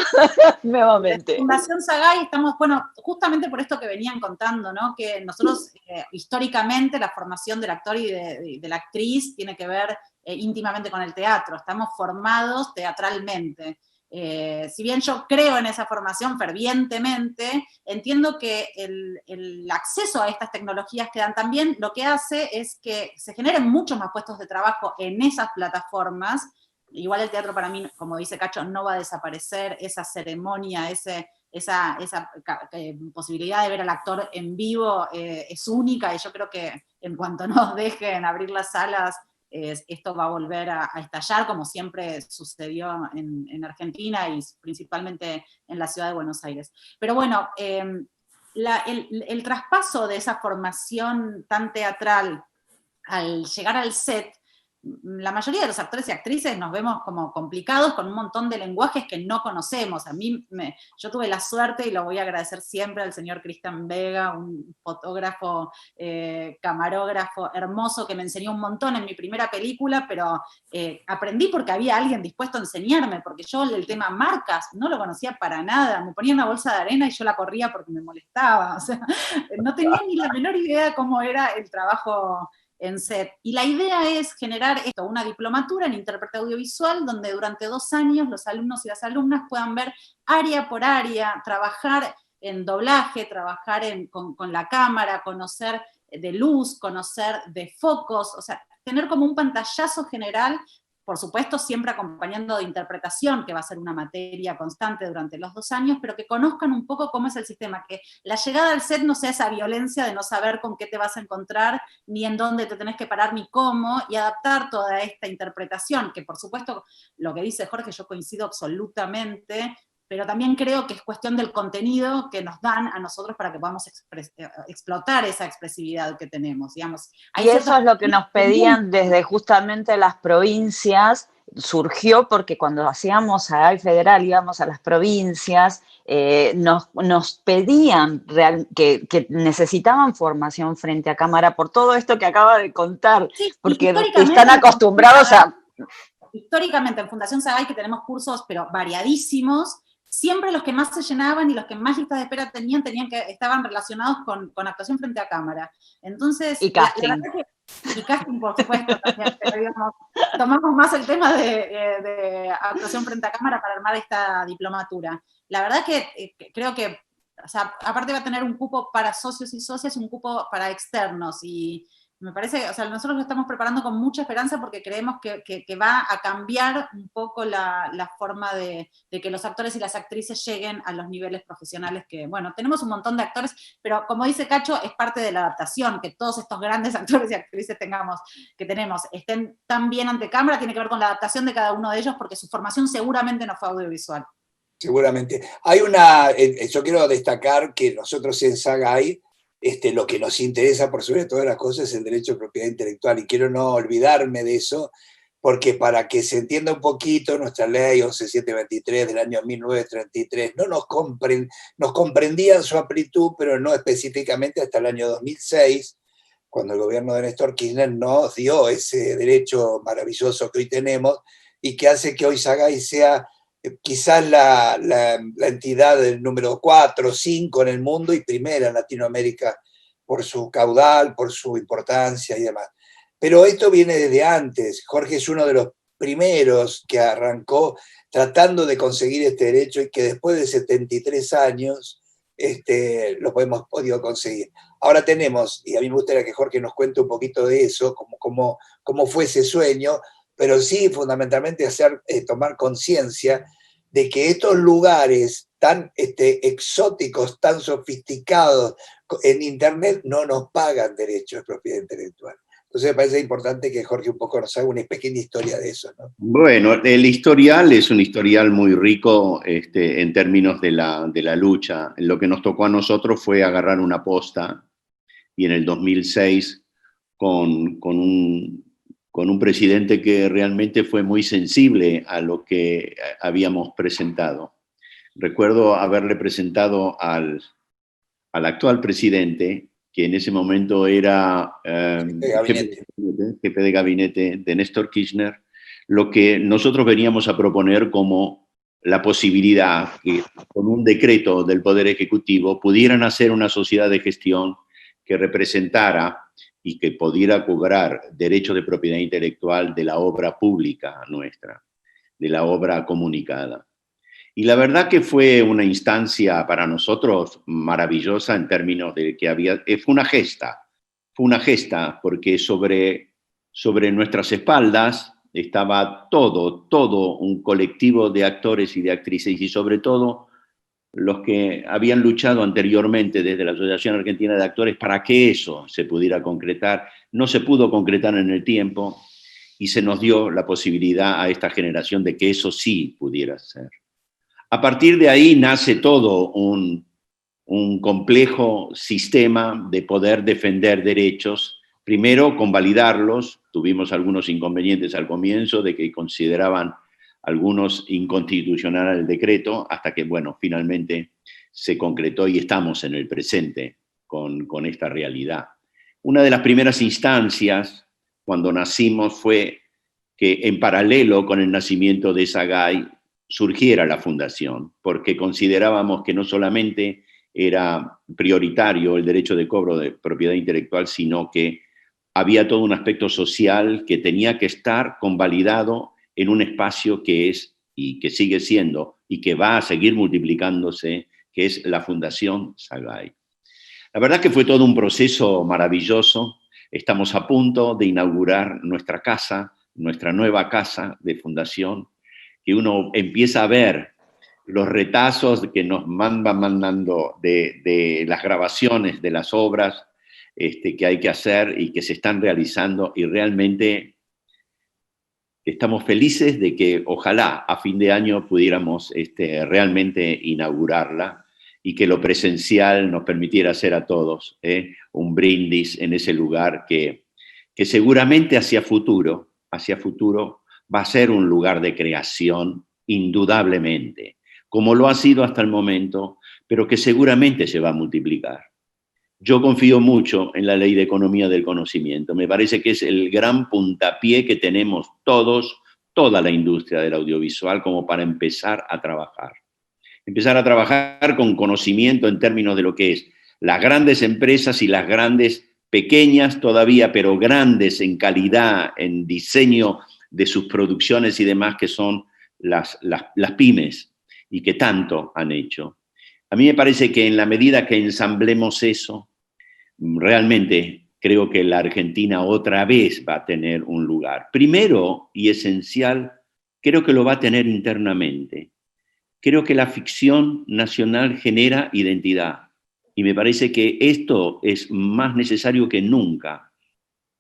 nuevamente. En Fundación Sagay estamos, bueno, justamente por esto que venían contando, ¿no? Que nosotros, históricamente, la formación del actor y de la actriz tiene que ver íntimamente con el teatro. Estamos formados teatralmente. Si bien yo creo en esa formación fervientemente, entiendo que el acceso a estas tecnologías que dan también lo que hace es que se generen muchos más puestos de trabajo en esas plataformas. Igual el teatro para mí, como dice Cacho, no va a desaparecer, esa ceremonia, esa posibilidad de ver al actor en vivo es única, y yo creo que en cuanto nos dejen abrir las salas, esto va a volver a estallar, como siempre sucedió en Argentina y principalmente en la ciudad de Buenos Aires. Pero bueno, el traspaso de esa formación tan teatral al llegar al set, la mayoría de los actores y actrices nos vemos como complicados con un montón de lenguajes que no conocemos. Yo tuve la suerte, y lo voy a agradecer siempre al señor Cristian Vega, un fotógrafo, camarógrafo hermoso que me enseñó un montón en mi primera película, pero aprendí porque había alguien dispuesto a enseñarme, porque yo el tema marcas no lo conocía para nada. Me ponía una bolsa de arena y yo la corría porque me molestaba. O sea, no tenía ni la menor idea de cómo era el trabajo en set. Y la idea es generar una diplomatura en intérprete audiovisual, donde durante 2 años los alumnos y las alumnas puedan ver área por área, trabajar en doblaje, trabajar con la cámara, conocer de luz, conocer de focos, o sea, tener como un pantallazo general, por supuesto siempre acompañando de interpretación, que va a ser una materia constante durante los 2 años, pero que conozcan un poco cómo es el sistema, que la llegada al set no sea esa violencia de no saber con qué te vas a encontrar, ni en dónde te tenés que parar, ni cómo, y adaptar toda esta interpretación, que por supuesto, lo que dice Jorge, yo coincido absolutamente, pero también creo que es cuestión del contenido que nos dan a nosotros para que podamos explotar esa expresividad que tenemos, digamos. Y eso es lo que nos pedían desde justamente las provincias. Surgió porque cuando hacíamos Sagay Federal, íbamos a las provincias, nos pedían que necesitaban formación frente a cámara por todo esto que acaba de contar, sí, porque están acostumbrados a... Históricamente en Fundación Sagay, que tenemos cursos pero variadísimos, siempre los que más se llenaban y los que más listas de espera estaban relacionados con actuación frente a cámara. Entonces, y casting. Y casting, por supuesto, también, pero digamos, tomamos más el tema de actuación frente a cámara para armar esta diplomatura. La verdad que creo que, o sea, aparte va a tener un cupo para socios y socias y un cupo para externos, y me parece, o sea, nosotros lo estamos preparando con mucha esperanza porque creemos que va a cambiar un poco la forma de que los actores y las actrices lleguen a los niveles profesionales que, bueno, tenemos un montón de actores, pero como dice Cacho, es parte de la adaptación, que todos estos grandes actores y actrices tenemos, estén tan bien ante cámara, tiene que ver con la adaptación de cada uno de ellos, porque su formación seguramente no fue audiovisual. Seguramente. Yo quiero destacar que nosotros en Sagay, lo que nos interesa por sobre todas las cosas es el derecho de propiedad intelectual, y quiero no olvidarme de eso, porque para que se entienda un poquito, nuestra ley 11723 del año 1933 nos comprendía en su amplitud, pero no específicamente hasta el año 2006, cuando el gobierno de Néstor Kirchner nos dio ese derecho maravilloso que hoy tenemos, y que hace que hoy Sagay sea quizás la entidad del número 4 o 5 en el mundo y primera en Latinoamérica por su caudal, por su importancia y demás. Pero esto viene desde antes. Jorge es uno de los primeros que arrancó tratando de conseguir este derecho, y que después de 73 años lo hemos podido conseguir. Ahora tenemos, y a mí me gustaría que Jorge nos cuente un poquito de eso, cómo fue ese sueño, pero sí fundamentalmente tomar conciencia de que estos lugares tan exóticos, tan sofisticados en Internet, no nos pagan derechos de propiedad intelectual. Entonces me parece importante que Jorge un poco nos haga una pequeña historia de eso, ¿no? Bueno, el historial es un historial muy rico en términos de la lucha. Lo que nos tocó a nosotros fue agarrar una posta, y en el 2006 con un presidente que realmente fue muy sensible a lo que habíamos presentado. Recuerdo haberle presentado al actual presidente, que en ese momento era jefe de gabinete de Néstor Kirchner, lo que nosotros veníamos a proponer como la posibilidad que con un decreto del Poder Ejecutivo pudieran hacer una sociedad de gestión que representara y que pudiera cobrar derechos de propiedad intelectual de la obra pública nuestra, de la obra comunicada. Y la verdad que fue una instancia para nosotros maravillosa en términos de que fue una gesta porque sobre nuestras espaldas estaba todo un colectivo de actores y de actrices, y sobre todo los que habían luchado anteriormente desde la Asociación Argentina de Actores para que eso se pudiera concretar. No se pudo concretar en el tiempo, y se nos dio la posibilidad a esta generación de que eso sí pudiera ser. A partir de ahí nace todo un complejo sistema de poder defender derechos, primero convalidarlos. Tuvimos algunos inconvenientes al comienzo de que consideraban algunos inconstitucional el decreto, hasta que, bueno, finalmente se concretó y estamos en el presente con esta realidad. Una de las primeras instancias cuando nacimos fue que en paralelo con el nacimiento de Sagay surgiera la fundación, porque considerábamos que no solamente era prioritario el derecho de cobro de propiedad intelectual, sino que había todo un aspecto social que tenía que estar convalidado en un espacio que es y que sigue siendo y que va a seguir multiplicándose, que es la Fundación Sagay. La verdad que fue todo un proceso maravilloso. Estamos a punto de inaugurar nuestra casa, nuestra nueva casa de fundación, que uno empieza a ver los retazos que nos van mandando de las grabaciones de las obras que hay que hacer y que se están realizando, y realmente estamos felices de que ojalá a fin de año pudiéramos realmente inaugurarla y que lo presencial nos permitiera hacer a todos un brindis en ese lugar que seguramente hacia futuro va a ser un lugar de creación, indudablemente, como lo ha sido hasta el momento, pero que seguramente se va a multiplicar. Yo confío mucho en la ley de economía del conocimiento. Me parece que es el gran puntapié que tenemos todos, toda la industria del audiovisual, como para empezar a trabajar. Empezar a trabajar con conocimiento en términos de lo que es las grandes empresas y las grandes, pequeñas todavía, pero grandes en calidad, en diseño de sus producciones y demás, que son las pymes y que tanto han hecho. A mí me parece que en la medida que ensamblemos eso, realmente creo que la Argentina otra vez va a tener un lugar. Primero y esencial, creo que lo va a tener internamente. Creo que la ficción nacional genera identidad y me parece que esto es más necesario que nunca.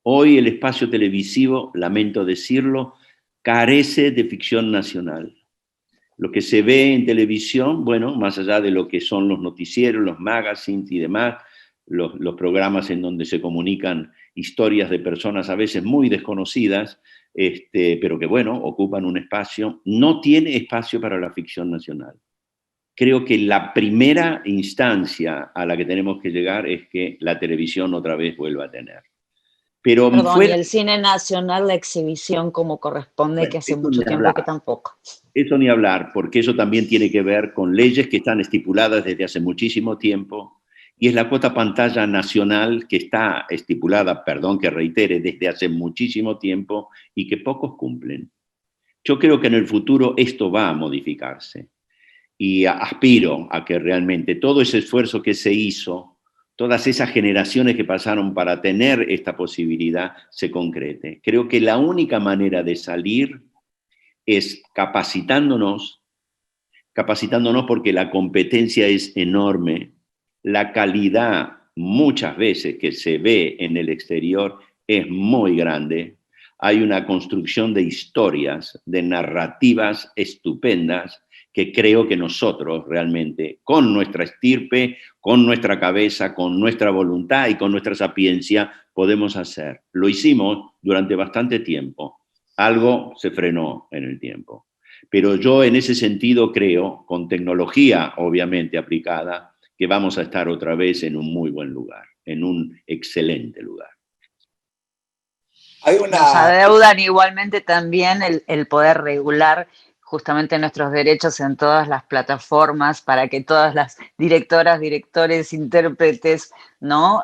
Hoy el espacio televisivo, lamento decirlo, carece de ficción nacional. Lo que se ve en televisión, bueno, más allá de lo que son los noticieros, los magazines y demás, los programas en donde se comunican historias de personas a veces muy desconocidas, pero que, bueno, ocupan un espacio, no tiene espacio para la ficción nacional. Creo que la primera instancia a la que tenemos que llegar es que la televisión otra vez vuelva a tener. Pero perdón, y el cine nacional, la exhibición como corresponde, bueno, que hace mucho tiempo que tampoco. Eso ni hablar, porque eso también tiene que ver con leyes que están estipuladas desde hace muchísimo tiempo, y es la cuota pantalla nacional que está estipulada, perdón que reitere, desde hace muchísimo tiempo y que pocos cumplen. Yo creo que en el futuro esto va a modificarse y aspiro a que realmente todo ese esfuerzo que se hizo, todas esas generaciones que pasaron para tener esta posibilidad, se concrete. Creo que la única manera de salir es capacitándonos porque la competencia es enorme, la calidad muchas veces que se ve en el exterior es muy grande, hay una construcción de historias, de narrativas estupendas que creo que nosotros realmente, con nuestra estirpe, con nuestra cabeza, con nuestra voluntad y con nuestra sapiencia, podemos hacer. Lo hicimos durante bastante tiempo. Algo se frenó en el tiempo. Pero yo en ese sentido creo, con tecnología obviamente aplicada, que vamos a estar otra vez en un muy buen lugar, en un excelente lugar. Nos adeudan igualmente también el poder regular justamente nuestros derechos en todas las plataformas para que todas las directoras, directores, intérpretes, ¿no?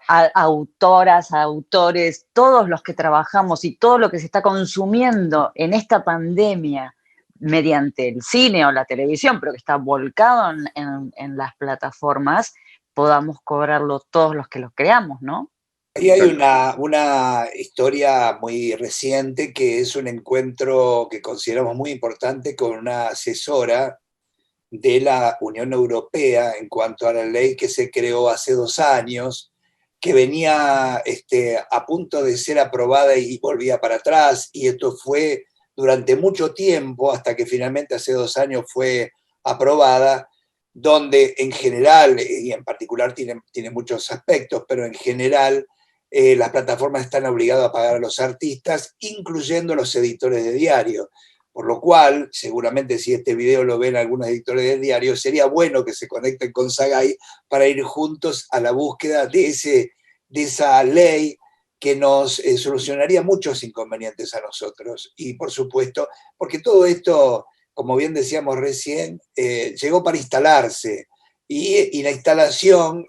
Autoras, autores, todos los que trabajamos y todo lo que se está consumiendo en esta pandemia mediante el cine o la televisión, pero que está volcado en las plataformas, podamos cobrarlo todos los que lo creamos, ¿no? Ahí hay una historia muy reciente que es un encuentro que consideramos muy importante con una asesora de la Unión Europea en cuanto a la ley que se creó hace 2 años, que venía a punto de ser aprobada y volvía para atrás, y esto fue durante mucho tiempo, hasta que finalmente hace 2 años fue aprobada, donde en general, y en particular tiene muchos aspectos, pero en general las plataformas están obligadas a pagar a los artistas, incluyendo los editores de diario. Por lo cual, seguramente si este video lo ven algunos editores de diario, sería bueno que se conecten con Sagay para ir juntos a la búsqueda de esa ley que nos solucionaría muchos inconvenientes a nosotros. Y por supuesto, porque todo esto, como bien decíamos recién, llegó para instalarse, y la instalación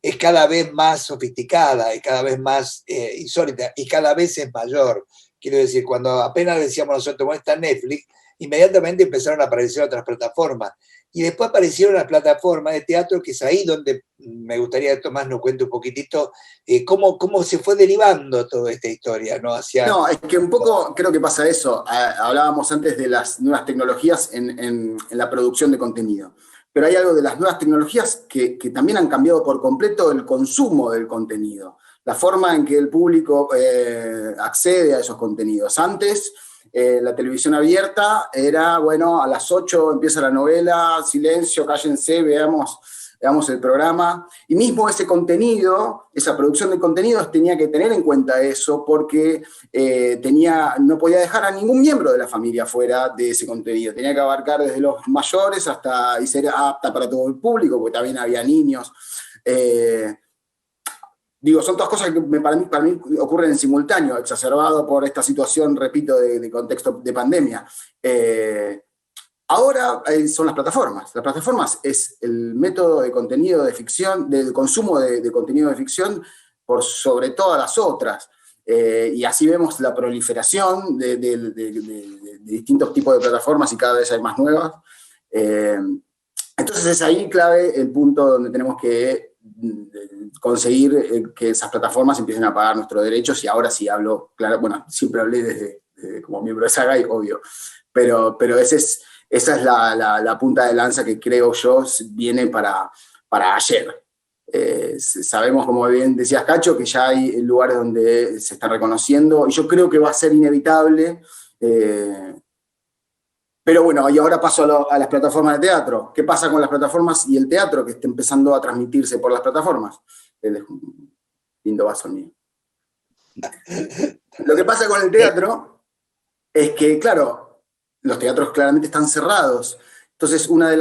es cada vez más sofisticada, y cada vez más insólita, y cada vez es mayor. Quiero decir, cuando apenas decíamos nosotros, bueno, está Netflix, inmediatamente empezaron a aparecer otras plataformas. Y después aparecieron las plataformas de teatro, que es ahí donde me gustaría que Tomás nos cuente un poquitito cómo se fue derivando toda esta historia, ¿no? No, es que un poco creo que pasa eso. Hablábamos antes de las nuevas tecnologías en la producción de contenido. Pero hay algo de las nuevas tecnologías que también han cambiado por completo el consumo del contenido. la forma en que el público accede a esos contenidos. Antes, la televisión abierta era, bueno, a las 8 empieza la novela, silencio, cállense, veamos el programa, y mismo ese contenido, esa producción de contenidos tenía que tener en cuenta eso, porque no podía dejar a ningún miembro de la familia fuera de ese contenido, tenía que abarcar desde los mayores y ser apta para todo el público, porque también había niños. Son todas cosas que para mí ocurren en simultáneo, exacerbado por esta situación, repito, de contexto de pandemia. Ahora son las plataformas. Las plataformas es el método de contenido de ficción, del consumo de contenido de ficción por sobre todas las otras. Y así vemos la proliferación de distintos tipos de plataformas y cada vez hay más nuevas. Entonces es ahí clave el punto donde tenemos que conseguir que esas plataformas empiecen a pagar nuestros derechos, y ahora sí hablo, claro, bueno, siempre hablé desde como miembro de Sagay, obvio, pero esa es la punta de lanza que creo yo viene para ayer. Sabemos, como bien decías, Cacho, que ya hay lugares donde se está reconociendo, y yo creo que va a ser inevitable. Pero bueno, y ahora paso a las plataformas de teatro. ¿Qué pasa con las plataformas y el teatro que está empezando a transmitirse por las plataformas? Lindo vaso el mío. Lo que pasa con el teatro es que, claro, los teatros claramente están cerrados. Entonces, uno de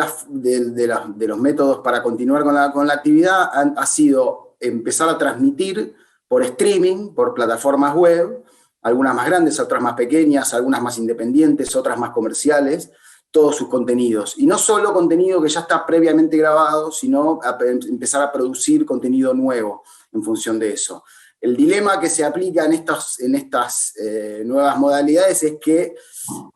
los métodos para continuar con la actividad ha sido empezar a transmitir por streaming, por plataformas web, algunas más grandes, otras más pequeñas, algunas más independientes, otras más comerciales, todos sus contenidos. Y no solo contenido que ya está previamente grabado, sino empezar a producir contenido nuevo en función de eso. El dilema que se aplica en estas nuevas modalidades es que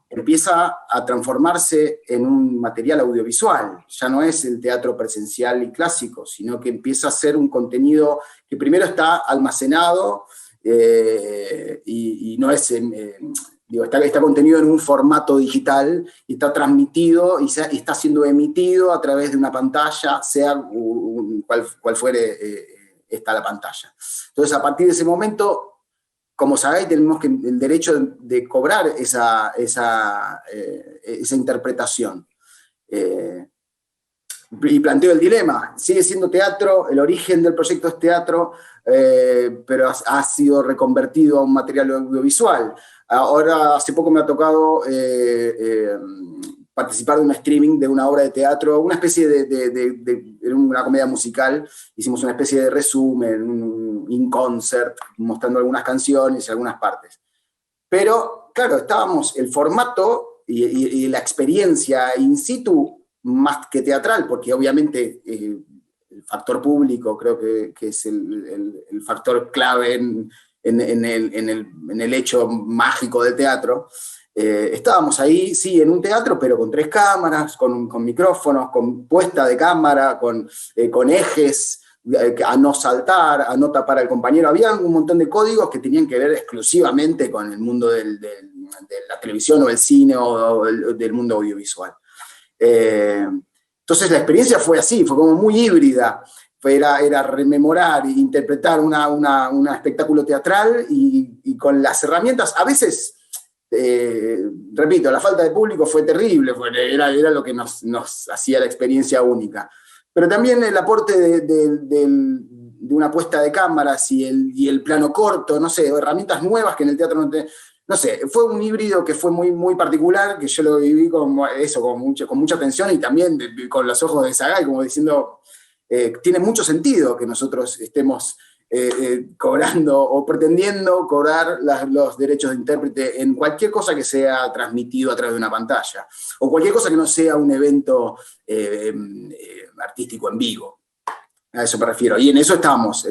empieza a transformarse en un material audiovisual. Ya no es el teatro presencial y clásico, sino que empieza a ser un contenido que primero está almacenado, y no es, está contenido en un formato digital, y está transmitido y está siendo emitido a través de una pantalla, sea cual fuere está la pantalla. Entonces, a partir de ese momento, como Sagay, tenemos el derecho de cobrar esa interpretación. Y planteo el dilema. Sigue siendo teatro, el origen del proyecto es teatro, pero ha sido reconvertido a un material audiovisual. Ahora, hace poco me ha tocado participar de un streaming de una obra de teatro, una especie de una comedia musical. Hicimos una especie de resumen, un in-concert, mostrando algunas canciones y algunas partes. Pero, claro, el formato y la experiencia in situ más que teatral, porque obviamente el factor público creo que es el factor clave en el hecho mágico del teatro. Estábamos ahí, sí, en un teatro, pero con 3 cámaras, con micrófonos, con puesta de cámara, con ejes, a no saltar, a no tapar al compañero. Había un montón de códigos que tenían que ver exclusivamente con el mundo de la televisión o el cine o del mundo audiovisual. Entonces la experiencia fue así, fue como muy híbrida. Era rememorar e interpretar un espectáculo teatral y con las herramientas, a veces, repito, la falta de público fue terrible, era lo que nos hacía la experiencia única. Pero también el aporte de una puesta de cámaras y el plano corto, no sé, herramientas nuevas que en el teatro no sé, fue un híbrido que fue muy, muy particular, que yo lo viví con mucha atención, y también con los ojos de Sagay, como diciendo, tiene mucho sentido que nosotros estemos cobrando o pretendiendo cobrar los derechos de intérprete en cualquier cosa que sea transmitido a través de una pantalla, o cualquier cosa que no sea un evento artístico en vivo. A eso me refiero, y en eso estamos.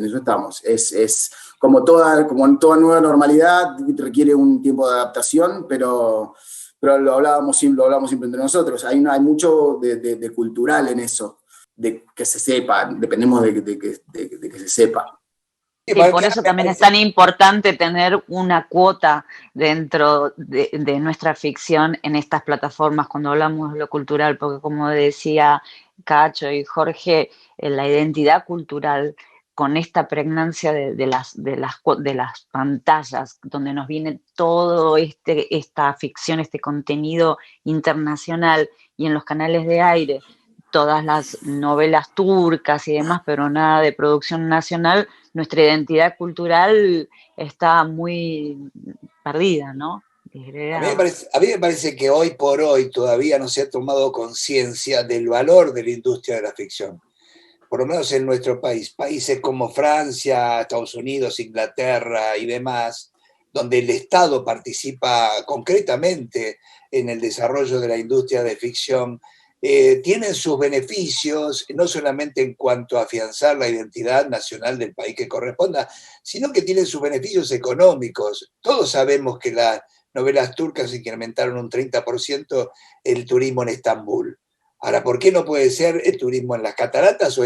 Es como en toda nueva normalidad, requiere un tiempo de adaptación, pero lo hablábamos siempre entre nosotros. Hay mucho de cultural en eso, de que se sepa, dependemos de que se sepa. Y por eso también es tan importante tener una cuota dentro de nuestra ficción en estas plataformas cuando hablamos de lo cultural, porque como decía Cacho y Jorge, la identidad cultural con esta pregnancia de las pantallas, donde nos viene todo esta ficción, este contenido internacional, y en los canales de aire, todas las novelas turcas y demás, pero nada de producción nacional, nuestra identidad cultural está muy perdida, ¿no? A mí me parece que hoy por hoy todavía no se ha tomado conciencia del valor de la industria de la ficción. Por lo menos en nuestro país, países como Francia, Estados Unidos, Inglaterra y demás, donde el Estado participa concretamente en el desarrollo de la industria de ficción, tienen sus beneficios, no solamente en cuanto a afianzar la identidad nacional del país que corresponda, sino que tienen sus beneficios económicos. Todos sabemos que las novelas turcas incrementaron un 30% el turismo en Estambul. Ahora, ¿por qué no puede ser el turismo en las cataratas o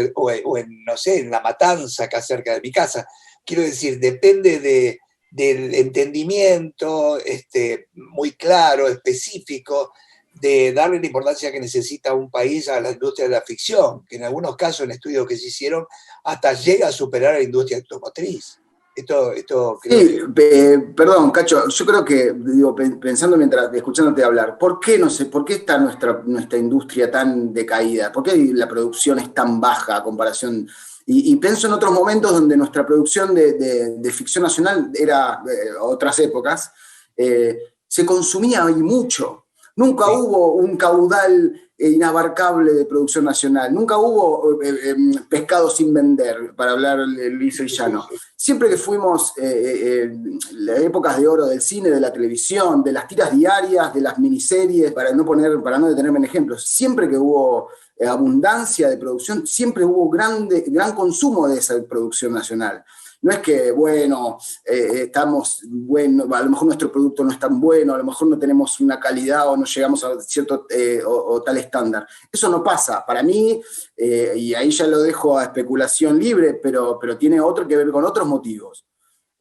en, no sé, en La Matanza, acá cerca de mi casa? Quiero decir, depende del entendimiento muy claro, específico, de darle la importancia que necesita un país a la industria de la ficción, que en algunos casos, en estudios que se hicieron, hasta llega a superar a la industria automotriz. Esto creo sí, perdón, Cacho, yo creo que, digo, pensando mientras, escuchándote hablar, ¿por qué está nuestra industria tan decaída? ¿Por qué la producción es tan baja a comparación? Y pienso en otros momentos donde nuestra producción de ficción nacional era, otras épocas, se consumía y mucho. Nunca hubo un caudal inabarcable de producción nacional. Nunca hubo pescado sin vender, para hablar liso y llano. Siempre que fuimos las épocas de oro del cine, de la televisión, de las tiras diarias, de las miniseries, para no detenerme en ejemplos, siempre que hubo abundancia de producción, siempre hubo gran consumo de esa producción nacional. No es que, bueno, a lo mejor nuestro producto no es tan bueno, a lo mejor no tenemos una calidad o no llegamos a cierto o tal estándar. Eso no pasa. Para mí, y ahí ya lo dejo a especulación libre, pero tiene que ver con otros motivos.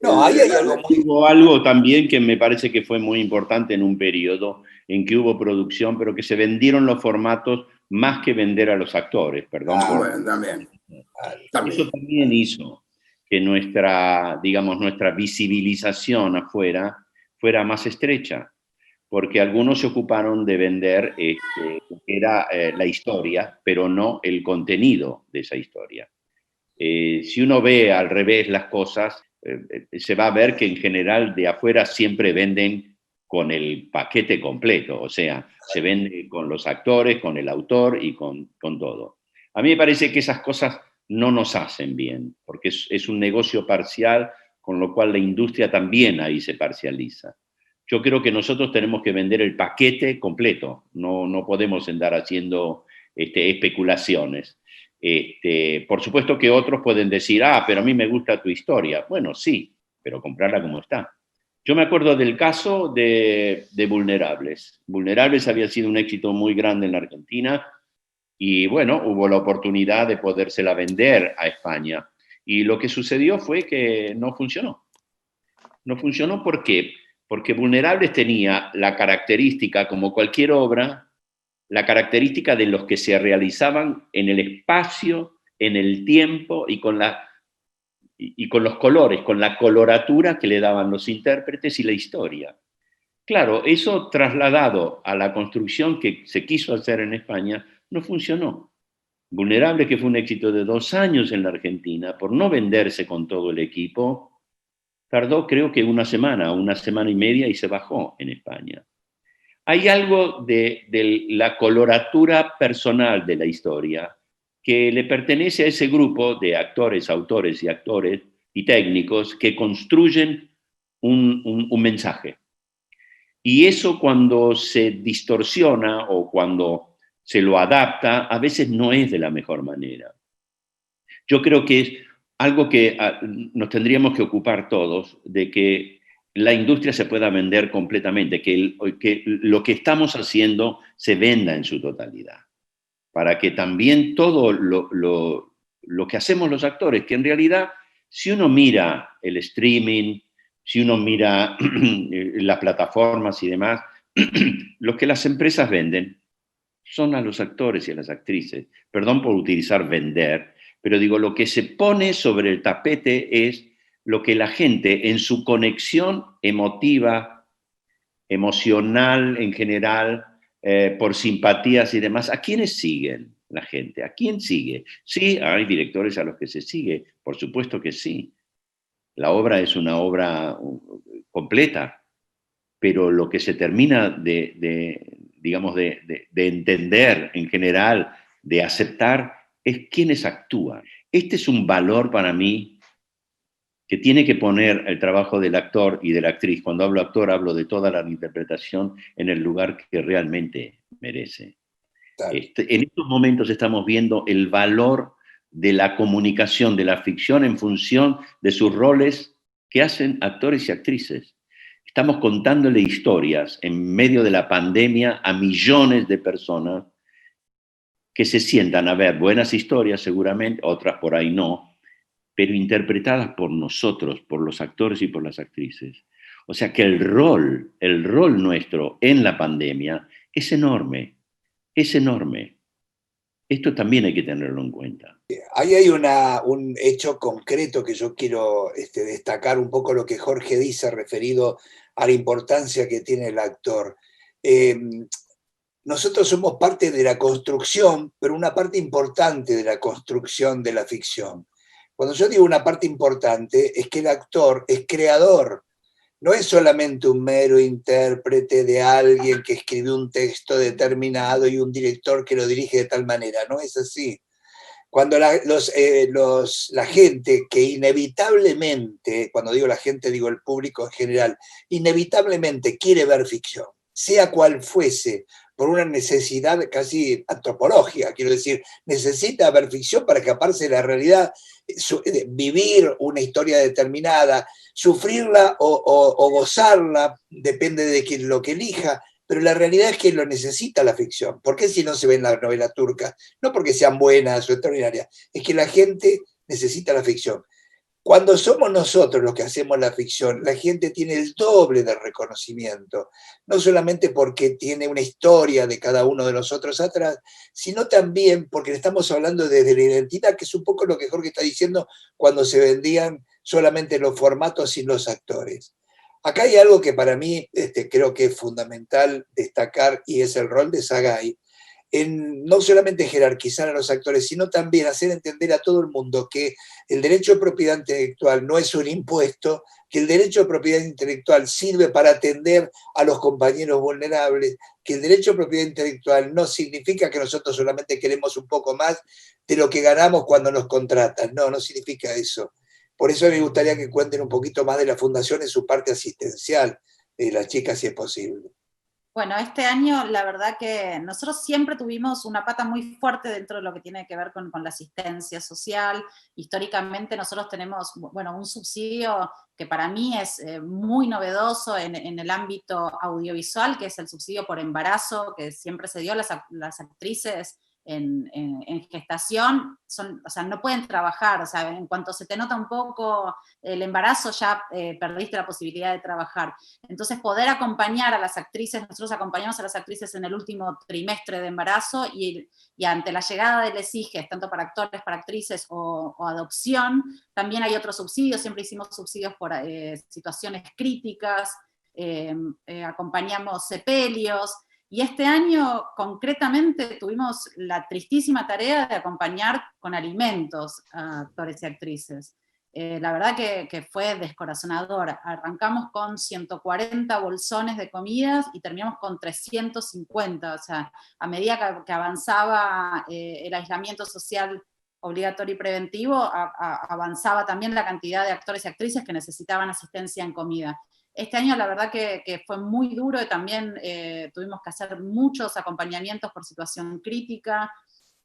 No, ahí hay algo también que me parece que fue muy importante en un periodo en que hubo producción, pero que se vendieron los formatos más que vender a los actores, perdón. Bueno, también. Eso también hizo que nuestra visibilización afuera fuera más estrecha, porque algunos se ocuparon de vender era la historia, pero no el contenido de esa historia. Si uno ve al revés las cosas, se va a ver que en general de afuera siempre venden con el paquete completo, o sea, se vende con los actores, con el autor y con todo. A mí me parece que esas cosas no nos hacen bien, porque es un negocio parcial, con lo cual la industria también ahí se parcializa. Yo creo que nosotros tenemos que vender el paquete completo, no podemos andar haciendo especulaciones. Por supuesto que otros pueden decir, pero a mí me gusta tu historia. Bueno, sí, pero comprarla como está. Yo me acuerdo del caso de Vulnerables. Vulnerables había sido un éxito muy grande en la Argentina, y bueno, hubo la oportunidad de podérsela vender a España. Y lo que sucedió fue que no funcionó. No funcionó, ¿por qué? Porque Vulnerables tenía la característica, como cualquier obra, la característica de los que se realizaban en el espacio, en el tiempo y con los colores, con la coloratura que le daban los intérpretes y la historia. Claro, eso trasladado a la construcción que se quiso hacer en España, no funcionó. Vulnerable, que fue un éxito de 2 años en la Argentina, por no venderse con todo el equipo, tardó creo que una semana y media y se bajó en España. Hay algo de la coloratura personal de la historia que le pertenece a ese grupo de actores, autores y técnicos que construyen un mensaje. Y eso, cuando se distorsiona o cuando se lo adapta, a veces no es de la mejor manera. Yo creo que es algo que nos tendríamos que ocupar todos, de que la industria se pueda vender completamente, que lo que estamos haciendo se venda en su totalidad, para que también todo lo que hacemos los actores, que en realidad, si uno mira el streaming, si uno mira las plataformas y demás, lo que las empresas venden son a los actores y a las actrices. Perdón por utilizar vender, pero digo, lo que se pone sobre el tapete es lo que la gente en su conexión emotiva, emocional en general, por simpatías y demás, ¿a quiénes siguen la gente? ¿A quién sigue? Sí, hay directores a los que se sigue, por supuesto que sí. La obra es una obra completa, pero lo que se termina digamos, de entender en general, de aceptar, es quiénes actúan. Este es un valor para mí que tiene que poner el trabajo del actor y de la actriz. Cuando hablo actor, hablo de toda la interpretación en el lugar que realmente merece. Claro. En estos momentos estamos viendo el valor de la comunicación, de la ficción en función de sus roles que hacen actores y actrices. Estamos contándole historias en medio de la pandemia a millones de personas que se sientan a ver buenas historias seguramente, otras por ahí no, pero interpretadas por nosotros, por los actores y por las actrices. O sea que el rol nuestro en la pandemia es enorme, es enorme. Esto también hay que tenerlo en cuenta. Ahí hay un hecho concreto que yo quiero destacar un poco lo que Jorge dice referido a la importancia que tiene el actor. Nosotros somos parte de la construcción, pero una parte importante de la construcción de la ficción. Cuando yo digo una parte importante, es que el actor es creador, no es solamente un mero intérprete de alguien que escribió un texto determinado y un director que lo dirige de tal manera, no es así. Cuando la gente que inevitablemente, cuando digo la gente digo el público en general, inevitablemente quiere ver ficción, sea cual fuese, por una necesidad casi antropológica, quiero decir, necesita ver ficción para escaparse de la realidad, vivir una historia determinada, sufrirla o gozarla, depende de lo que elija, pero la realidad es que lo necesita la ficción. ¿Por qué si no se ven las novelas turcas? No porque sean buenas o extraordinarias, es que la gente necesita la ficción. Cuando somos nosotros los que hacemos la ficción, la gente tiene el doble de reconocimiento, no solamente porque tiene una historia de cada uno de nosotros atrás, sino también porque le estamos hablando desde la identidad, que es un poco lo que Jorge está diciendo cuando se vendían solamente los formatos sin los actores. Acá hay algo que para mí creo que es fundamental destacar y es el rol de Sagay, en no solamente jerarquizar a los actores, sino también hacer entender a todo el mundo que el derecho de propiedad intelectual no es un impuesto, que el derecho de propiedad intelectual sirve para atender a los compañeros vulnerables, que el derecho de propiedad intelectual no significa que nosotros solamente queremos un poco más de lo que ganamos cuando nos contratan, no significa eso. Por eso me gustaría que cuenten un poquito más de la fundación en su parte asistencial, las chicas si es posible. Bueno, este año la verdad que nosotros siempre tuvimos una pata muy fuerte dentro de lo que tiene que ver con la asistencia social. Históricamente nosotros tenemos, bueno, un subsidio que para mí es muy novedoso en el ámbito audiovisual, que es el subsidio por embarazo, que siempre se dio a las actrices en gestación, o sea, no pueden trabajar, o sea, en cuanto se te nota un poco el embarazo ya perdiste la posibilidad de trabajar. Entonces poder acompañar a las actrices, nosotros acompañamos a las actrices en el último trimestre de embarazo y ante la llegada de les hijes, tanto para actores, para actrices o adopción, también hay otros subsidios, siempre hicimos subsidios por situaciones críticas, acompañamos sepelios. Y este año, concretamente, tuvimos la tristísima tarea de acompañar con alimentos a actores y actrices. La verdad que fue descorazonador. Arrancamos con 140 bolsones de comidas y terminamos con 350. O sea, a medida que avanzaba el aislamiento social obligatorio y preventivo, avanzaba también la cantidad de actores y actrices que necesitaban asistencia en comida. Este año la verdad que fue muy duro y también tuvimos que hacer muchos acompañamientos por situación crítica,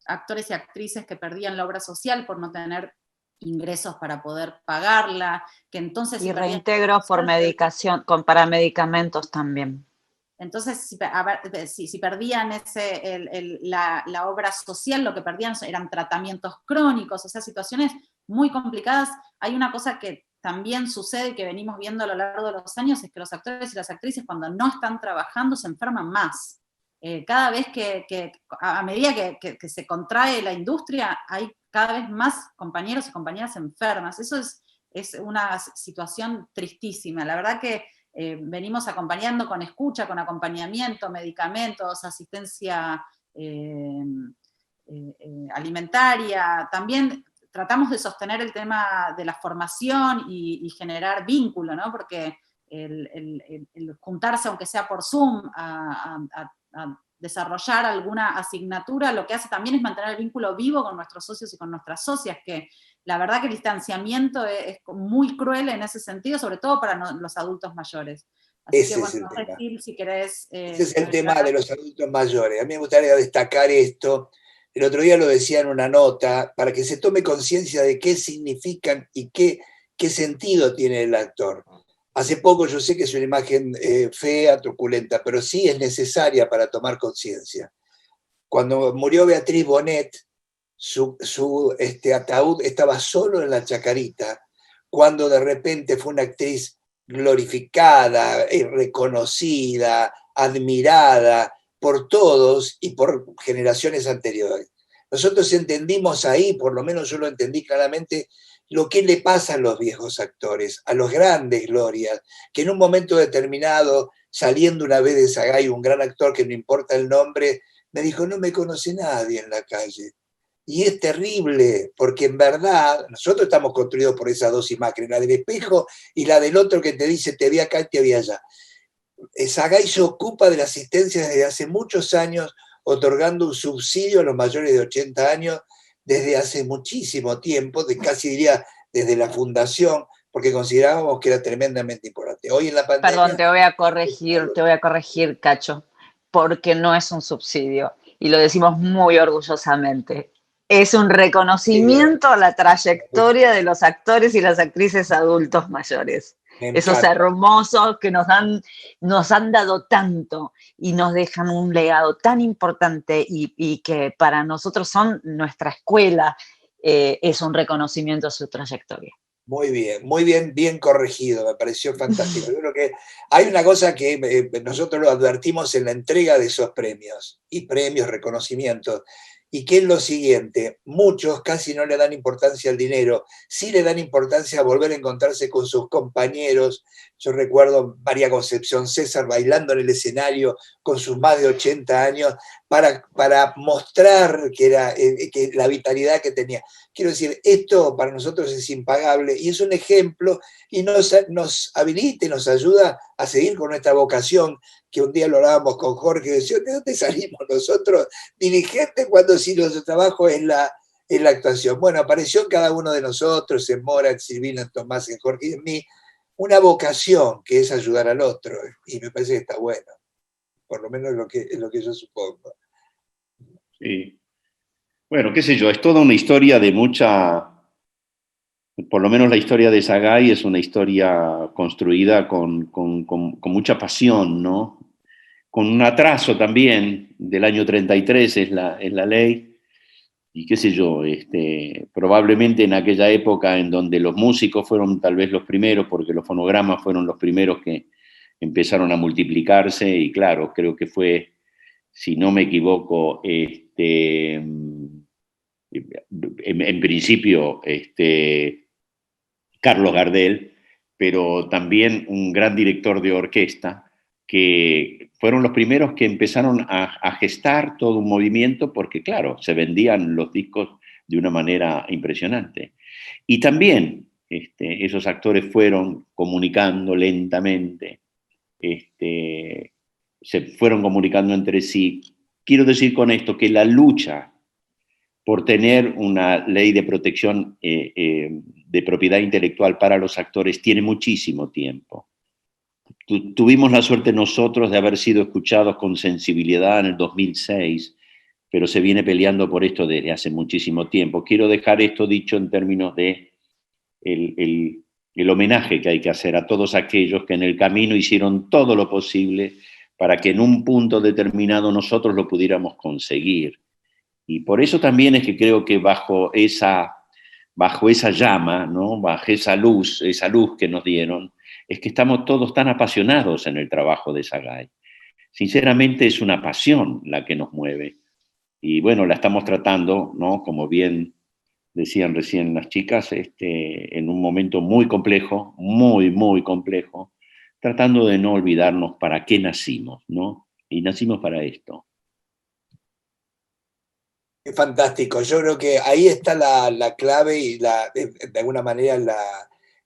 actores y actrices que perdían la obra social por no tener ingresos para poder pagarla, que entonces... Y reintegros por medicación, para medicamentos también. Entonces, si perdían la obra social, lo que perdían eran tratamientos crónicos, o sea, situaciones muy complicadas. Hay una cosa que también sucede y que venimos viendo a lo largo de los años, es que los actores y las actrices cuando no están trabajando se enferman más. cada vez a medida que se contrae la industria, hay cada vez más compañeros y compañeras enfermas. Eso es una situación tristísima. La verdad que venimos acompañando con escucha, con acompañamiento, medicamentos, asistencia alimentaria. También tratamos de sostener el tema de la formación y generar vínculo, ¿no? Porque el juntarse, aunque sea por Zoom, a desarrollar alguna asignatura, lo que hace también es mantener el vínculo vivo con nuestros socios y con nuestras socias, que la verdad que el distanciamiento es muy cruel en ese sentido, sobre todo para los adultos mayores. Así Ese que bueno, es el no sé, tema. Gil, si querés... Ese es el tema de los adultos mayores. A mí me gustaría destacar esto. El otro día lo decía en una nota, para que se tome conciencia de qué significan y qué sentido tiene el actor. Hace poco, yo sé que es una imagen fea, truculenta, pero sí es necesaria para tomar conciencia. Cuando murió Beatriz Bonet, su ataúd estaba solo en la Chacarita, cuando de repente fue una actriz glorificada, reconocida, admirada por todos y por generaciones anteriores. Nosotros entendimos ahí, por lo menos yo lo entendí claramente, lo que le pasa a los viejos actores, a los grandes glorias, que en un momento determinado, saliendo una vez de Sagay, un gran actor que no importa el nombre, me dijo, no me conoce nadie en la calle. Y es terrible, porque en verdad nosotros estamos construidos por esas dos imágenes, la del espejo y la del otro que te dice te vi acá y te vi allá. Sagay se ocupa de la asistencia desde hace muchos años, otorgando un subsidio a los mayores de 80 años desde hace muchísimo tiempo, casi diría desde la fundación, porque considerábamos que era tremendamente importante. Hoy en la pandemia... Perdón, te voy a corregir, Cacho, porque no es un subsidio, y lo decimos muy orgullosamente. Es un reconocimiento a la trayectoria de los actores y las actrices adultos mayores. Esos hermosos que nos han dado tanto y nos dejan un legado tan importante y que para nosotros son nuestra escuela, es un reconocimiento a su trayectoria. Muy bien, bien corregido, me pareció fantástico. Yo creo que hay una cosa que nosotros lo advertimos en la entrega de esos premios, reconocimientos, y que es lo siguiente: muchos casi no le dan importancia al dinero, sí le dan importancia a volver a encontrarse con sus compañeros. Yo recuerdo María Concepción César bailando en el escenario con sus más de 80 años para mostrar que la vitalidad que tenía. Quiero decir, esto para nosotros es impagable y es un ejemplo y nos habilita y nos ayuda a seguir con nuestra vocación, que un día lo hablábamos con Jorge, decía, ¿de dónde salimos nosotros dirigentes cuando si nuestro trabajo es la actuación? Bueno, apareció en cada uno de nosotros, en Mora, en Silvina, en Tomás, en Jorge y en mí, una vocación que es ayudar al otro, y me parece que está bueno, por lo menos es lo que yo supongo. Sí. Bueno, qué sé yo, es toda una historia de por lo menos la historia de Sagay es una historia construida con mucha pasión, ¿no? Con un atraso también, del año 33 es la ley, y qué sé yo, probablemente en aquella época en donde los músicos fueron tal vez los primeros, porque los fonogramas fueron los primeros que empezaron a multiplicarse, y claro, creo que fue, si no me equivoco, en principio, Carlos Gardel, pero también un gran director de orquesta, que fueron los primeros que empezaron a gestar todo un movimiento, porque claro, se vendían los discos de una manera impresionante. Y también esos actores fueron comunicando lentamente, se fueron comunicando entre sí. Quiero decir con esto que la lucha por tener una ley de protección de propiedad intelectual para los actores tiene muchísimo tiempo. Tuvimos la suerte nosotros de haber sido escuchados con sensibilidad en el 2006, pero se viene peleando por esto desde hace muchísimo tiempo. Quiero dejar esto dicho en términos de el homenaje que hay que hacer a todos aquellos que en el camino hicieron todo lo posible para que en un punto determinado nosotros lo pudiéramos conseguir. Y por eso también es que creo que bajo esa llama, ¿no? Bajo esa luz que nos dieron, es que estamos todos tan apasionados en el trabajo de Sagay. sinceramente es una pasión la que nos mueve. Y bueno, la estamos tratando, ¿no? Como bien decían recién las chicas, en un momento muy complejo, muy, muy complejo, tratando de no olvidarnos para qué nacimos, ¿no? Y nacimos para esto. Es fantástico. Yo creo que ahí está la clave y de alguna manera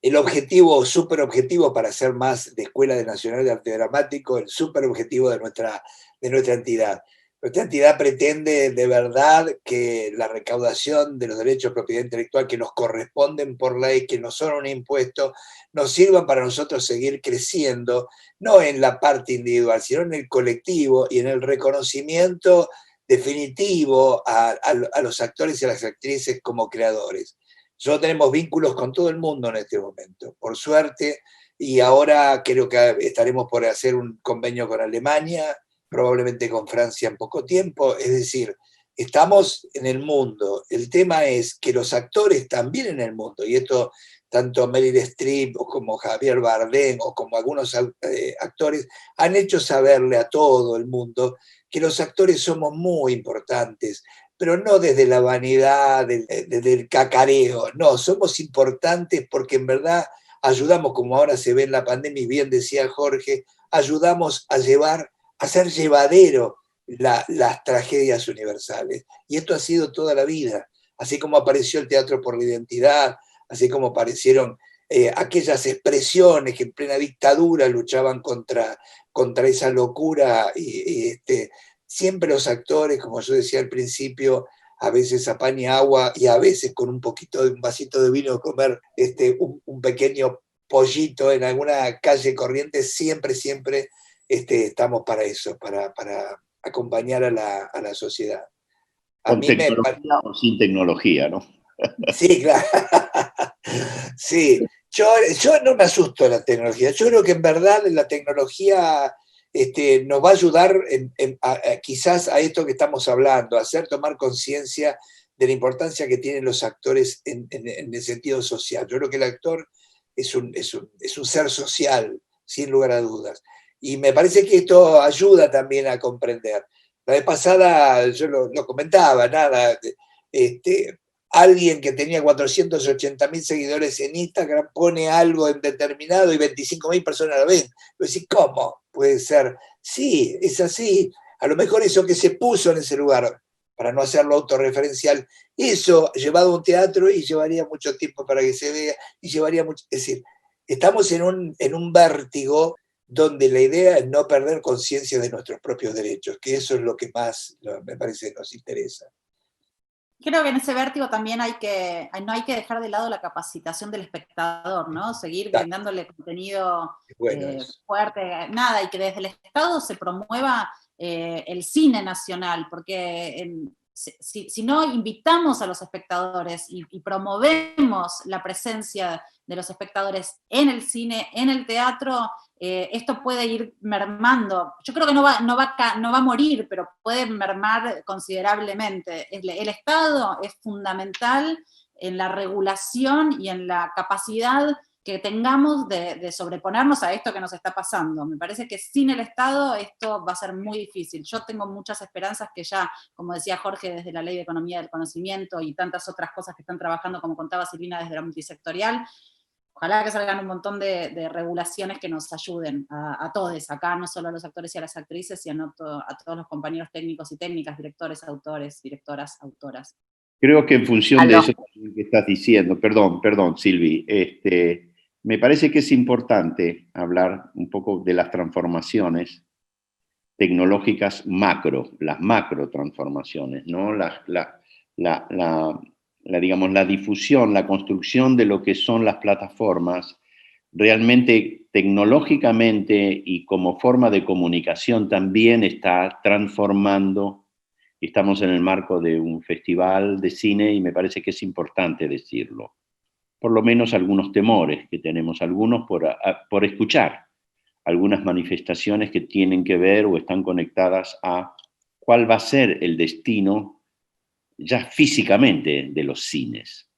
el objetivo, súper objetivo para ser más de Escuela Nacional de Arte Dramático, el súper objetivo de nuestra entidad. Nuestra entidad pretende de verdad que la recaudación de los derechos de propiedad intelectual que nos corresponden por ley, que no son un impuesto, nos sirvan para nosotros seguir creciendo, no en la parte individual, sino en el colectivo y en el reconocimiento definitivo a los actores y a las actrices como creadores. Nosotros tenemos vínculos con todo el mundo en este momento, por suerte, y ahora creo que estaremos por hacer un convenio con Alemania, probablemente con Francia en poco tiempo, es decir, estamos en el mundo. El tema es que los actores también en el mundo, y esto tanto Meryl Streep o como Javier Bardem o como algunos actores han hecho saberle a todo el mundo que los actores somos muy importantes, pero no desde la vanidad, desde el cacareo, no, somos importantes porque en verdad ayudamos, como ahora se ve en la pandemia, y bien decía Jorge, ayudamos a ser llevadero las tragedias universales. Y esto ha sido toda la vida, así como apareció el Teatro por la Identidad, así como aparecieron aquellas expresiones que en plena dictadura luchaban contra esa locura y siempre los actores, como yo decía al principio, a veces a pan y agua y a veces con un vasito de vino comer un pequeño pollito en alguna calle corriente, siempre estamos para eso, para acompañar a la sociedad. Con tecnología o sin tecnología, ¿no? Sí, claro. Sí, yo no me asusto de la tecnología. Yo creo que en verdad la tecnología nos va a ayudar quizás a esto que estamos hablando, a hacer tomar conciencia de la importancia que tienen los actores en el sentido social. Yo creo que el actor es un ser social, sin lugar a dudas. Y me parece que esto ayuda también a comprender. La vez pasada yo lo comentaba, nada, alguien que tenía 480.000 seguidores en Instagram pone algo en determinado y 25.000 personas lo ven. Yo decía, ¿cómo puede ser? Sí, es así. A lo mejor eso que se puso en ese lugar, para no hacerlo autorreferencial, eso llevado a un teatro y llevaría mucho tiempo para que se vea, y llevaría mucho. Es decir, estamos en un vértigo donde la idea es no perder conciencia de nuestros propios derechos, que eso es lo que más me parece nos interesa. Creo que en ese vértigo también no hay que dejar de lado la capacitación del espectador, ¿no? Seguir brindándole contenido fuerte, nada, y que desde el Estado se promueva el cine nacional, porque si no invitamos a los espectadores y promovemos la presencia de los espectadores en el cine, en el teatro, esto puede ir mermando. Yo creo que no va a morir, pero puede mermar considerablemente. El Estado es fundamental en la regulación y en la capacidad que tengamos de sobreponernos a esto que nos está pasando. Me parece que sin el Estado esto va a ser muy difícil. Yo tengo muchas esperanzas que ya, como decía Jorge, desde la Ley de Economía del Conocimiento y tantas otras cosas que están trabajando, como contaba Silvina, desde la multisectorial, ojalá que salgan un montón de regulaciones que nos ayuden a todos, acá no solo a los actores y a las actrices, sino a todos los compañeros técnicos y técnicas, directores, autores, directoras, autoras. Creo que en función de eso que estás diciendo, perdón, Silvi, me parece que es importante hablar un poco de las transformaciones tecnológicas las macro transformaciones, ¿no? Digamos, la difusión, la construcción de lo que son las plataformas, realmente tecnológicamente y como forma de comunicación también está transformando. Estamos en el marco de un festival de cine y me parece que es importante decirlo. Por lo menos algunos temores que tenemos, algunos por escuchar algunas manifestaciones que tienen que ver o están conectadas a cuál va a ser el destino ya físicamente de los cines.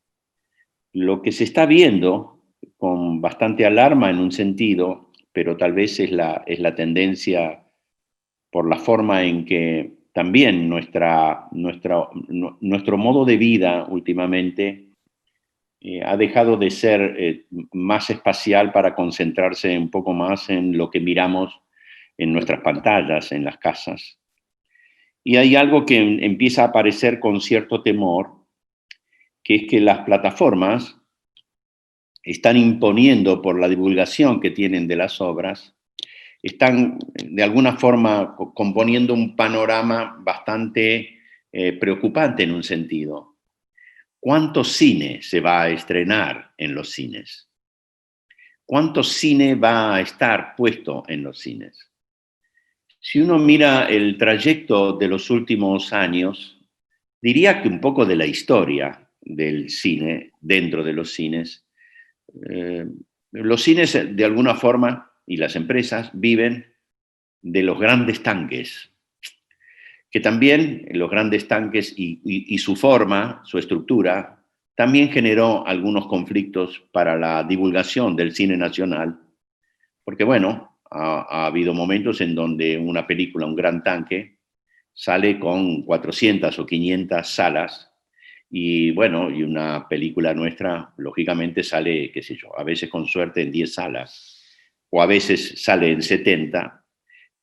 Lo que se está viendo con bastante alarma en un sentido, pero tal vez es la tendencia por la forma en que también nuestro modo de vida últimamente ha dejado de ser más espacial para concentrarse un poco más en lo que miramos en nuestras pantallas, en las casas. Y hay algo que empieza a aparecer con cierto temor, que es que las plataformas están imponiendo, por la divulgación que tienen de las obras, están de alguna forma componiendo un panorama bastante preocupante en un sentido. ¿Cuánto cine se va a estrenar en los cines? ¿Cuánto cine va a estar puesto en los cines? Si uno mira el trayecto de los últimos años, diría que un poco de la historia del cine dentro de los cines. Los cines, de alguna forma, y las empresas viven de los grandes tanques, que también los grandes tanques y su forma, su estructura, también generó algunos conflictos para la divulgación del cine nacional, porque bueno, ha habido momentos en donde una película, un gran tanque, sale con 400 o 500 salas, y bueno, y una película nuestra, lógicamente, sale, qué sé yo, a veces con suerte en 10 salas, o a veces sale en 70,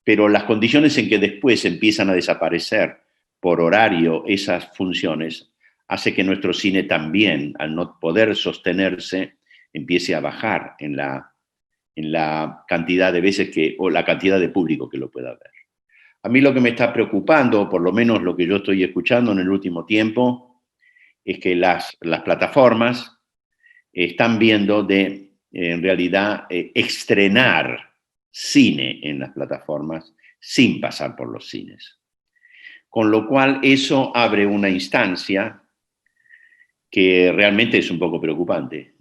pero las condiciones en que después empiezan a desaparecer por horario esas funciones hace que nuestro cine también, al no poder sostenerse, empiece a bajar en la cantidad de veces o la cantidad de público que lo pueda ver. A mí lo que me está preocupando, o por lo menos lo que yo estoy escuchando en el último tiempo, es que las plataformas están viendo de, en realidad, estrenar cine en las plataformas sin pasar por los cines. Con lo cual eso abre una instancia que realmente es un poco preocupante,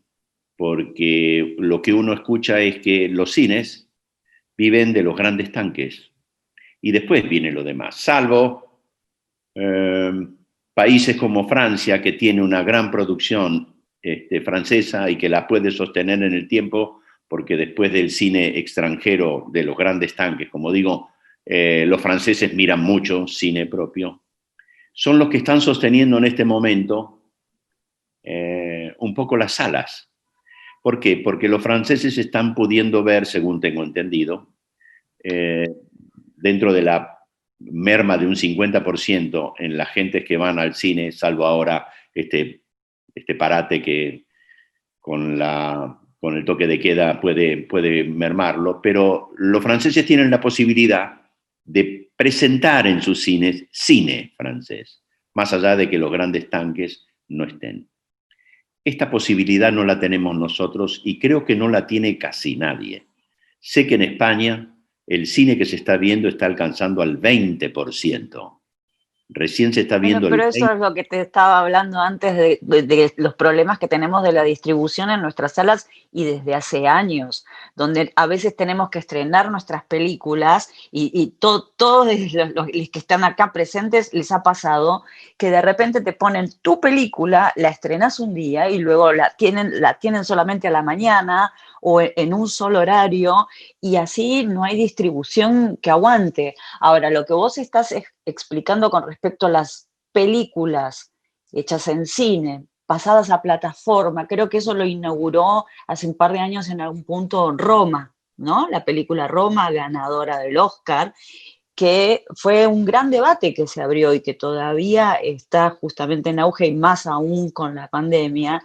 porque lo que uno escucha es que los cines viven de los grandes tanques y después viene lo demás, salvo países como Francia, que tiene una gran producción francesa y que la puede sostener en el tiempo, porque después del cine extranjero de los grandes tanques, como digo, los franceses miran mucho cine propio, son los que están sosteniendo en este momento un poco las salas. ¿Por qué? Porque los franceses están pudiendo ver, según tengo entendido, dentro de la merma de un 50% en las gentes que van al cine, salvo ahora este parate que con el toque de queda puede mermarlo, pero los franceses tienen la posibilidad de presentar en sus cines cine francés, más allá de que los grandes tanques no estén. Esta posibilidad no la tenemos nosotros y creo que no la tiene casi nadie. Sé que en España el cine que se está viendo está alcanzando al 20%. Recién se está viendo pero eso es lo que te estaba hablando antes de los problemas que tenemos de la distribución en nuestras salas y desde hace años, donde a veces tenemos que estrenar nuestras películas y todos los que están acá presentes les ha pasado que de repente te ponen tu película, la estrenas un día y luego la tienen solamente a la mañana o en un solo horario y así no hay distribución que aguante. Ahora, lo que vos estás explicando con respecto a las películas hechas en cine, pasadas a plataforma, creo que eso lo inauguró hace un par de años en algún punto Roma, ¿no? La película Roma, ganadora del Oscar, que fue un gran debate que se abrió y que todavía está justamente en auge y más aún con la pandemia,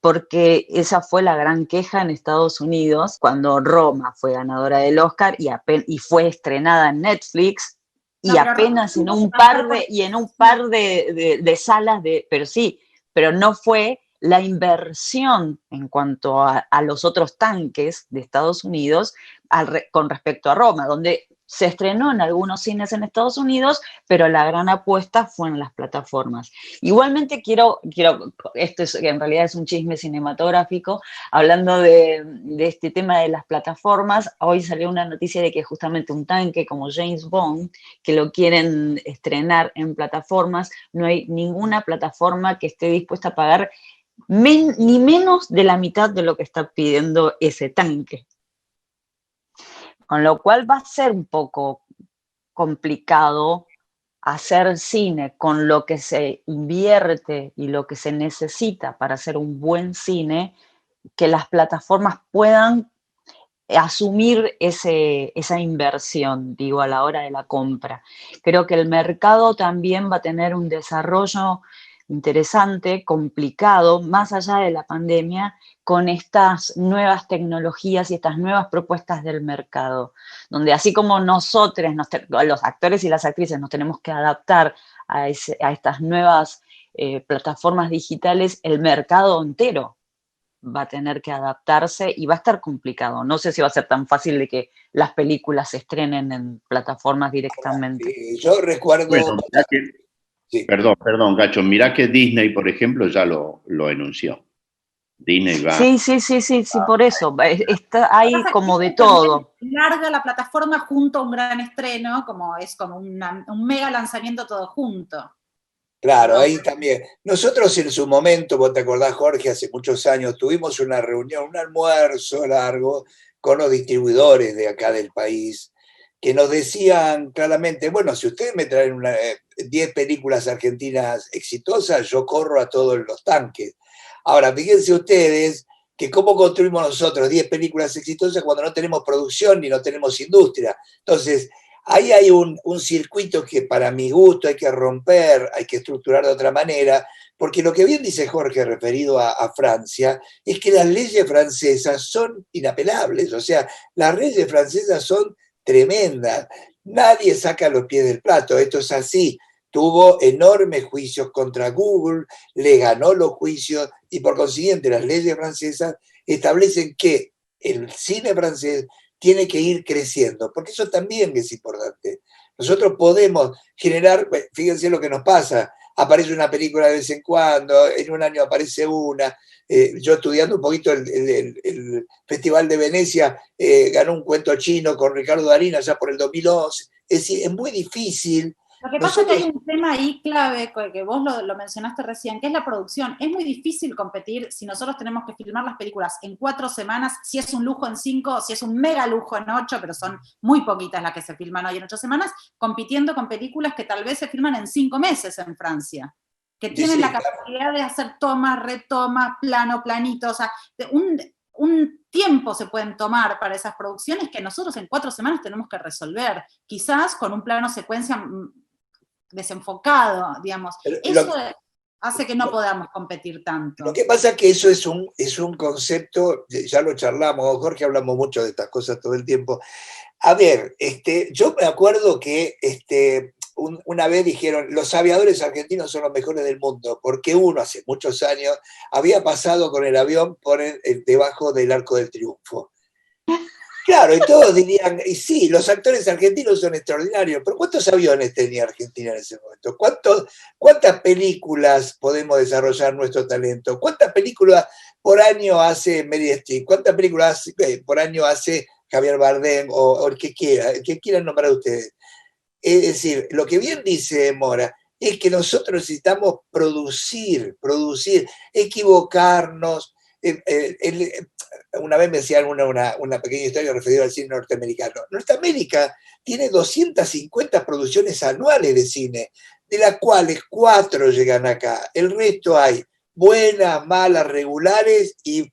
porque esa fue la gran queja en Estados Unidos cuando Roma fue ganadora del Oscar y fue estrenada en Netflix y apenas en un par de salas, pero no fue la inversión en cuanto a los otros tanques de Estados Unidos con respecto a Roma, donde se estrenó en algunos cines en Estados Unidos, pero la gran apuesta fue en las plataformas. Igualmente quiero esto en realidad es un chisme cinematográfico, hablando de este tema de las plataformas, hoy salió una noticia de que justamente un tanque como James Bond, que lo quieren estrenar en plataformas, no hay ninguna plataforma que esté dispuesta a pagar ni menos de la mitad de lo que está pidiendo ese tanque. Con lo cual va a ser un poco complicado hacer cine con lo que se invierte y lo que se necesita para hacer un buen cine, que las plataformas puedan asumir esa inversión, digo, a la hora de la compra. Creo que el mercado también va a tener un desarrollo interesante, complicado, más allá de la pandemia, con estas nuevas tecnologías y estas nuevas propuestas del mercado, donde así como nosotros, los actores y las actrices, nos tenemos que adaptar a estas nuevas plataformas digitales, el mercado entero va a tener que adaptarse y va a estar complicado. No sé si va a ser tan fácil de que las películas se estrenen en plataformas directamente. Yo recuerdo... Bueno, sí. Perdón, Cacho, mirá que Disney, por ejemplo, ya lo anunció. Disney va... Sí, por eso. Hay como de todo. Larga la plataforma junto a un gran estreno, como es como un mega lanzamiento todo junto. Claro, ahí también. Nosotros en su momento, vos te acordás, Jorge, hace muchos años, tuvimos una reunión, un almuerzo largo con los distribuidores de acá del país, que nos decían claramente, bueno, si ustedes me traen 10 películas argentinas exitosas, yo corro a todos los tanques. Ahora, fíjense ustedes que cómo construimos nosotros 10 películas exitosas cuando no tenemos producción ni no tenemos industria. Entonces, ahí hay un circuito que para mi gusto hay que romper, hay que estructurar de otra manera, porque lo que bien dice Jorge referido a Francia es que las leyes francesas son inapelables, o sea, las leyes francesas son tremendas, nadie saca los pies del plato, esto es así. Tuvo enormes juicios contra Google, le ganó los juicios y por consiguiente las leyes francesas establecen que el cine francés tiene que ir creciendo, porque eso también es importante. Nosotros podemos generar, fíjense lo que nos pasa, aparece una película de vez en cuando, en un año aparece una. Yo estudiando un poquito el Festival de Venecia, ganó un cuento chino con Ricardo Darín allá por el 2011. Es decir, es muy difícil. Lo que pasa es que hay un tema ahí clave, que vos lo mencionaste recién, que es la producción. Es muy difícil competir si nosotros tenemos que filmar las películas en 4 semanas, si es un lujo en 5, si es un mega lujo en 8, pero son muy poquitas las que se filman hoy en 8 semanas, compitiendo con películas que tal vez se filman en 5 meses en Francia, que tienen la capacidad de hacer tomas, retomas, planito, o sea, un tiempo se pueden tomar para esas producciones que nosotros en 4 semanas tenemos que resolver, quizás con un plano secuencia desenfocado, digamos. Eso hace que no podamos competir tanto. Lo que pasa es que eso es un concepto, ya lo charlamos, Jorge, hablamos mucho de estas cosas todo el tiempo. A ver, yo me acuerdo que una vez dijeron, los aviadores argentinos son los mejores del mundo, porque uno hace muchos años había pasado con el avión por debajo del Arco del Triunfo. Claro, y todos dirían, y sí, los actores argentinos son extraordinarios, pero ¿cuántos aviones tenía Argentina en ese momento? ¿Cuántas películas podemos desarrollar nuestro talento? ¿Cuántas películas por año hace Meryl Streep? ¿Cuántas películas por año hace Javier Bardem o el que quieran nombrar ustedes? Es decir, lo que bien dice Mora es que nosotros necesitamos producir, equivocarnos. Una vez me decían una pequeña historia referida al cine norteamericano. Norteamérica tiene 250 producciones anuales de cine, de las cuales 4 llegan acá. El resto hay buenas, malas, regulares y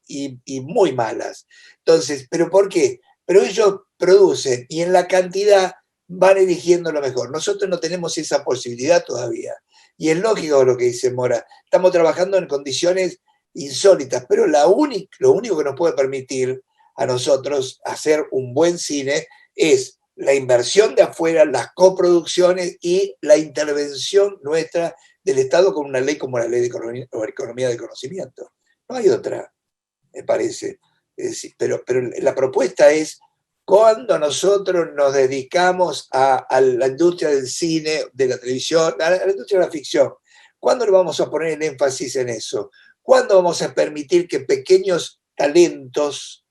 muy malas. Entonces, ¿pero por qué? Pero ellos producen y en la cantidad van eligiendo lo mejor. Nosotros no tenemos esa posibilidad todavía. Y es lógico lo que dice Mora. Estamos trabajando en condiciones insólitas, pero lo único que nos puede permitir a nosotros hacer un buen cine es la inversión de afuera, las coproducciones y la intervención nuestra del Estado con una ley como la Ley de Economía de Conocimiento. No hay otra, me parece. Es decir, pero la propuesta es cuando nosotros nos dedicamos a la industria del cine, de la televisión, a la industria de la ficción, ¿cuándo le vamos a poner el énfasis en eso? ¿Cuándo vamos a permitir que pequeños talentos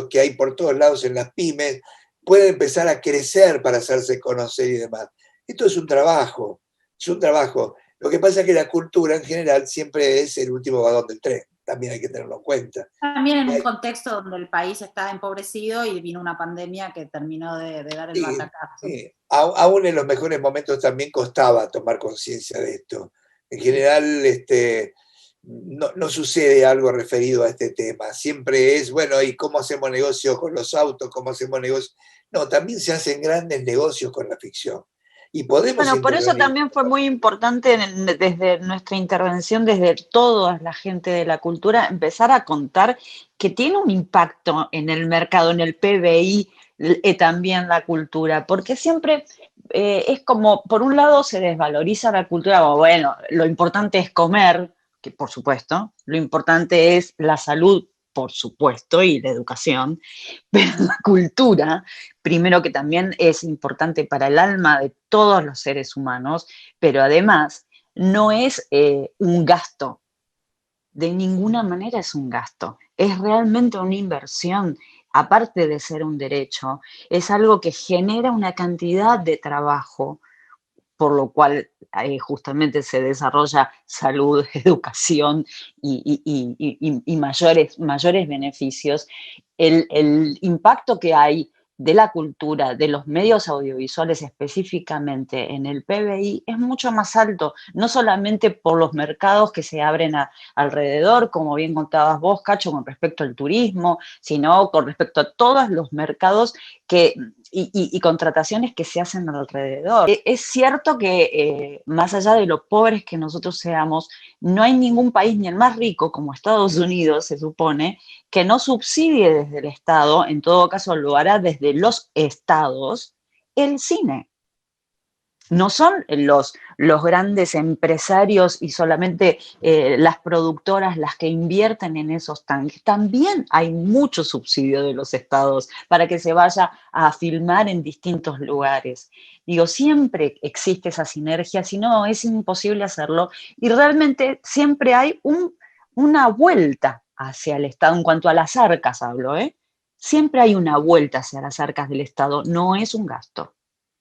que hay por todos lados en las pymes, puedan empezar a crecer para hacerse conocer y demás? Esto es un trabajo. Lo que pasa es que la cultura en general siempre es el último vagón del tren. También hay que tenerlo en cuenta. También en un contexto donde el país está empobrecido y vino una pandemia que terminó de dar el batacazo. Sí. aún en los mejores momentos también costaba tomar conciencia de esto. En general, no sucede algo referido a este tema. Siempre es, bueno, ¿y cómo hacemos negocio con los autos? ¿Cómo hacemos negocio? No, también se hacen grandes negocios con la ficción. Y podemos Bueno, por eso intervenir. también fue muy importante desde nuestra intervención, desde toda la gente de la cultura, empezar a contar que tiene un impacto en el mercado, en el PBI, también la cultura, porque siempre es como, por un lado se desvaloriza la cultura, como bueno, lo importante es comer, que por supuesto, lo importante es la salud, por supuesto, y la educación, pero la cultura, primero que también es importante para el alma de todos los seres humanos, pero además no es un gasto, de ninguna manera es un gasto, es realmente una inversión, aparte de ser un derecho, es algo que genera una cantidad de trabajo, por lo cual justamente se desarrolla salud, educación y mayores beneficios. El impacto que hay de la cultura, de los medios audiovisuales específicamente en el PBI es mucho más alto, no solamente por los mercados que se abren alrededor, como bien contabas vos, Cacho, con respecto al turismo, sino con respecto a todos los mercados y contrataciones que se hacen alrededor. Es cierto que más allá de lo pobres que nosotros seamos, no hay ningún país, ni el más rico como Estados Unidos, se supone, que no subsidie desde el Estado, en todo caso lo hará desde los estados, el cine. No son los grandes empresarios y solamente las productoras las que invierten en esos tanques. También hay mucho subsidio de los estados para que se vaya a filmar en distintos lugares. Digo, siempre existe esa sinergia, si no es imposible hacerlo, y realmente siempre hay una vuelta hacia el Estado, en cuanto a las arcas hablo, siempre hay una vuelta hacia las arcas del Estado, no es un gasto.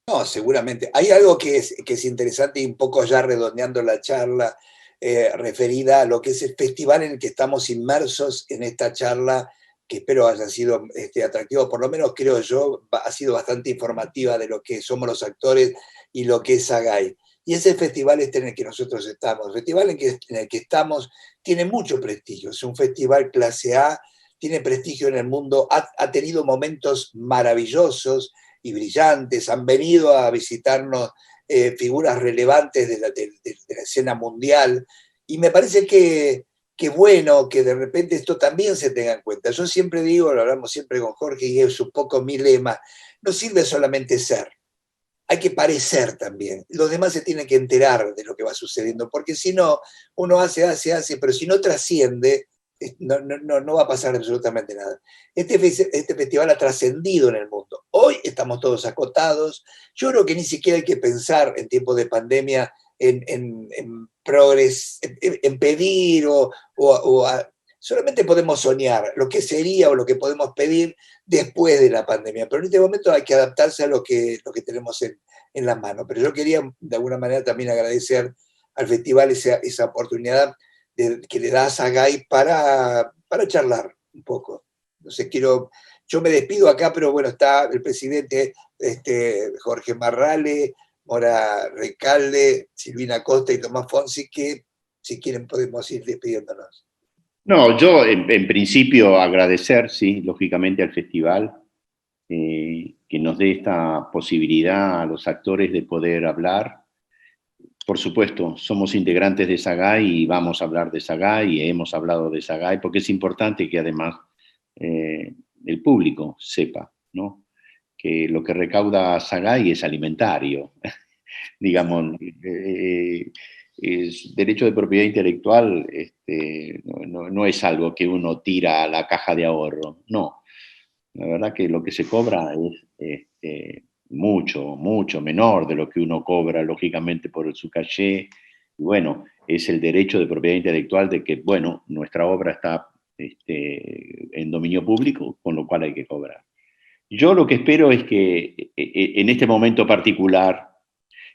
No, seguramente. Hay algo que es interesante y un poco ya redondeando la charla referida a lo que es el festival en el que estamos inmersos en esta charla, que espero haya sido atractivo, por lo menos creo yo, ha sido bastante informativa de lo que somos los actores y lo que es Sagay. Y ese festival en el que nosotros estamos. El festival en el que estamos tiene mucho prestigio, es un festival clase A, tiene prestigio en el mundo, ha tenido momentos maravillosos y brillantes, han venido a visitarnos figuras relevantes de la escena mundial, y me parece que bueno que de repente esto también se tenga en cuenta. Yo siempre digo, lo hablamos siempre con Jorge, y es un poco mi lema, no sirve solamente ser, hay que parecer también. Los demás se tienen que enterar de lo que va sucediendo, porque si no, uno hace, pero si no trasciende, no va a pasar absolutamente nada. Este festival ha trascendido en el mundo. Hoy estamos todos acotados. Yo creo que ni siquiera hay que pensar en tiempos de pandemia en pedir solamente podemos soñar lo que sería o lo que podemos pedir después de la pandemia. Pero en este momento hay que adaptarse a lo que tenemos en las manos. Pero yo quería de alguna manera también agradecer al festival esa oportunidad que le da a Sagay para charlar un poco. Entonces yo me despido acá, pero bueno, está el presidente Jorge Marrale, Mora Recalde, Silvina Costa y Tomás Fonsi, que si quieren podemos ir despidiéndonos. No, yo en principio agradecer, sí, lógicamente al festival, que nos dé esta posibilidad a los actores de poder hablar. Por supuesto, somos integrantes de Sagay y vamos a hablar de Sagay y hemos hablado de Sagay porque es importante que además el público sepa, ¿no?, que lo que recauda Sagay es alimentario. Digamos, es derecho de propiedad intelectual, no es algo que uno tira a la caja de ahorro, no. La verdad que lo que se cobra es mucho, mucho menor de lo que uno cobra, lógicamente, por su caché. Y bueno, es el derecho de propiedad intelectual de que, bueno, nuestra obra está en dominio público, con lo cual hay que cobrar. Yo lo que espero es que en este momento particular,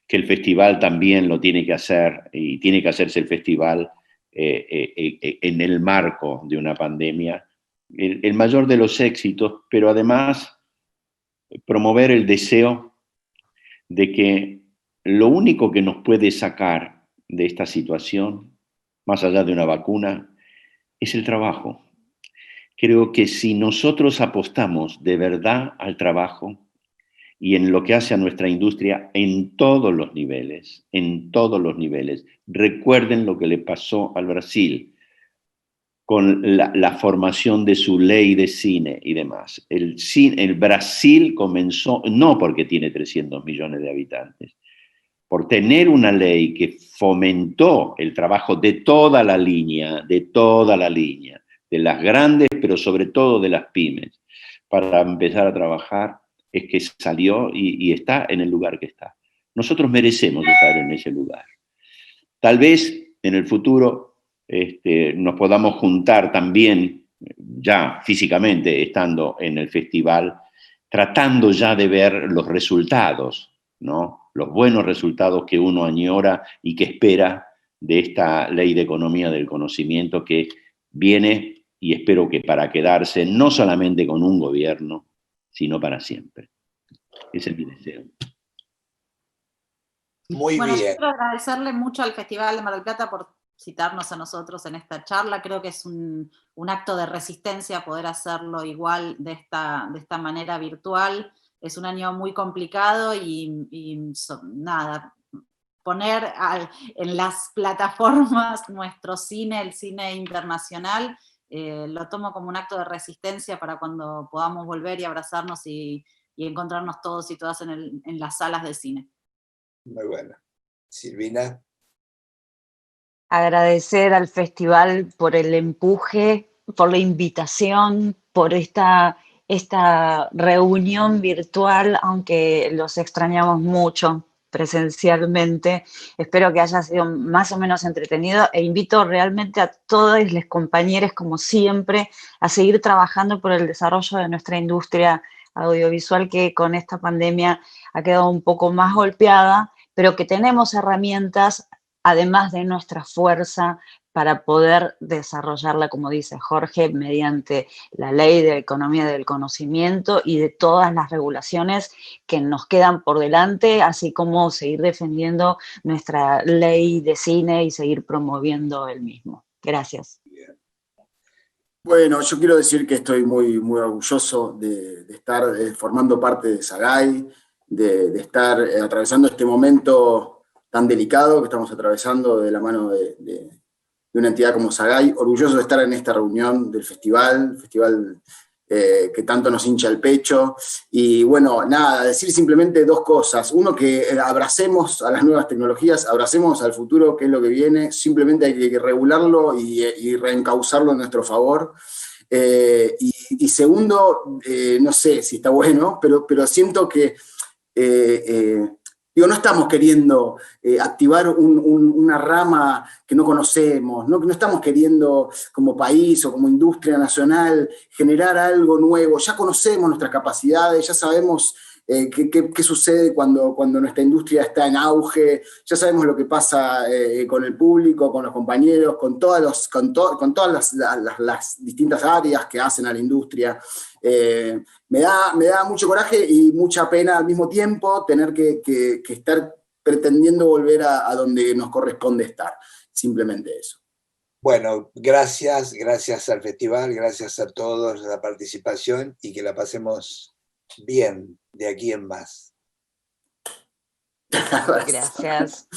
que el festival también lo tiene que hacer, y tiene que hacerse el festival en el marco de una pandemia, el mayor de los éxitos, pero además promover el deseo de que lo único que nos puede sacar de esta situación, más allá de una vacuna, es el trabajo. Creo que si nosotros apostamos de verdad al trabajo y en lo que hace a nuestra industria en todos los niveles, recuerden lo que le pasó al Brasil con la formación de su ley de cine y demás. El Brasil comenzó, no porque tiene 300 millones de habitantes, por tener una ley que fomentó el trabajo de toda la línea, de las grandes, pero sobre todo de las pymes, para empezar a trabajar, es que salió y está en el lugar que está. Nosotros merecemos estar en ese lugar. Tal vez en el futuro nos podamos juntar también, ya físicamente estando en el festival, tratando ya de ver los resultados, ¿no? Los buenos resultados que uno añora y que espera de esta ley de economía del conocimiento que viene, y espero que para quedarse, no solamente con un gobierno, sino para siempre. Ese es mi deseo. Muy bueno, bien. Yo quiero agradecerle mucho al Festival de Mar del Plata por citarnos a nosotros en esta charla. Creo que es un acto de resistencia poder hacerlo igual de esta manera virtual. Es un año muy complicado y nada, poner en las plataformas nuestro cine, el cine internacional, lo tomo como un acto de resistencia para cuando podamos volver y abrazarnos y encontrarnos todos y todas en las salas de cine. Muy bueno. Silvina. Agradecer al festival por el empuje, por la invitación, por esta reunión virtual, aunque los extrañamos mucho presencialmente. Espero que haya sido más o menos entretenido e invito realmente a todos los compañeros, como siempre, a seguir trabajando por el desarrollo de nuestra industria audiovisual, que con esta pandemia ha quedado un poco más golpeada, pero que tenemos herramientas, además de nuestra fuerza, para poder desarrollarla, como dice Jorge, mediante la ley de economía del conocimiento y de todas las regulaciones que nos quedan por delante, así como seguir defendiendo nuestra ley de cine y seguir promoviendo el mismo. Gracias. Bueno, yo quiero decir que estoy muy, muy orgulloso de estar formando parte de SAGAI, de estar atravesando este momento tan delicado que estamos atravesando de la mano de una entidad como SAGAI. Orgulloso de estar en esta reunión del festival que tanto nos hincha el pecho. Y bueno, nada, decir simplemente dos cosas. Uno, que abracemos a las nuevas tecnologías, abracemos al futuro, que es lo que viene. Simplemente hay que regularlo y reencauzarlo en nuestro favor. Y segundo, no sé si está bueno, pero siento que no estamos queriendo activar una rama que no conocemos, no estamos queriendo como país o como industria nacional generar algo nuevo. Ya conocemos nuestras capacidades, ya sabemos qué sucede cuando nuestra industria está en auge, ya sabemos lo que pasa con el público, con los compañeros, con todas las distintas áreas que hacen a la industria. Me da mucho coraje y mucha pena al mismo tiempo tener que estar pretendiendo volver a donde nos corresponde estar. Simplemente eso. Bueno, gracias al festival, gracias a todos la participación y que la pasemos bien de aquí en más. Gracias.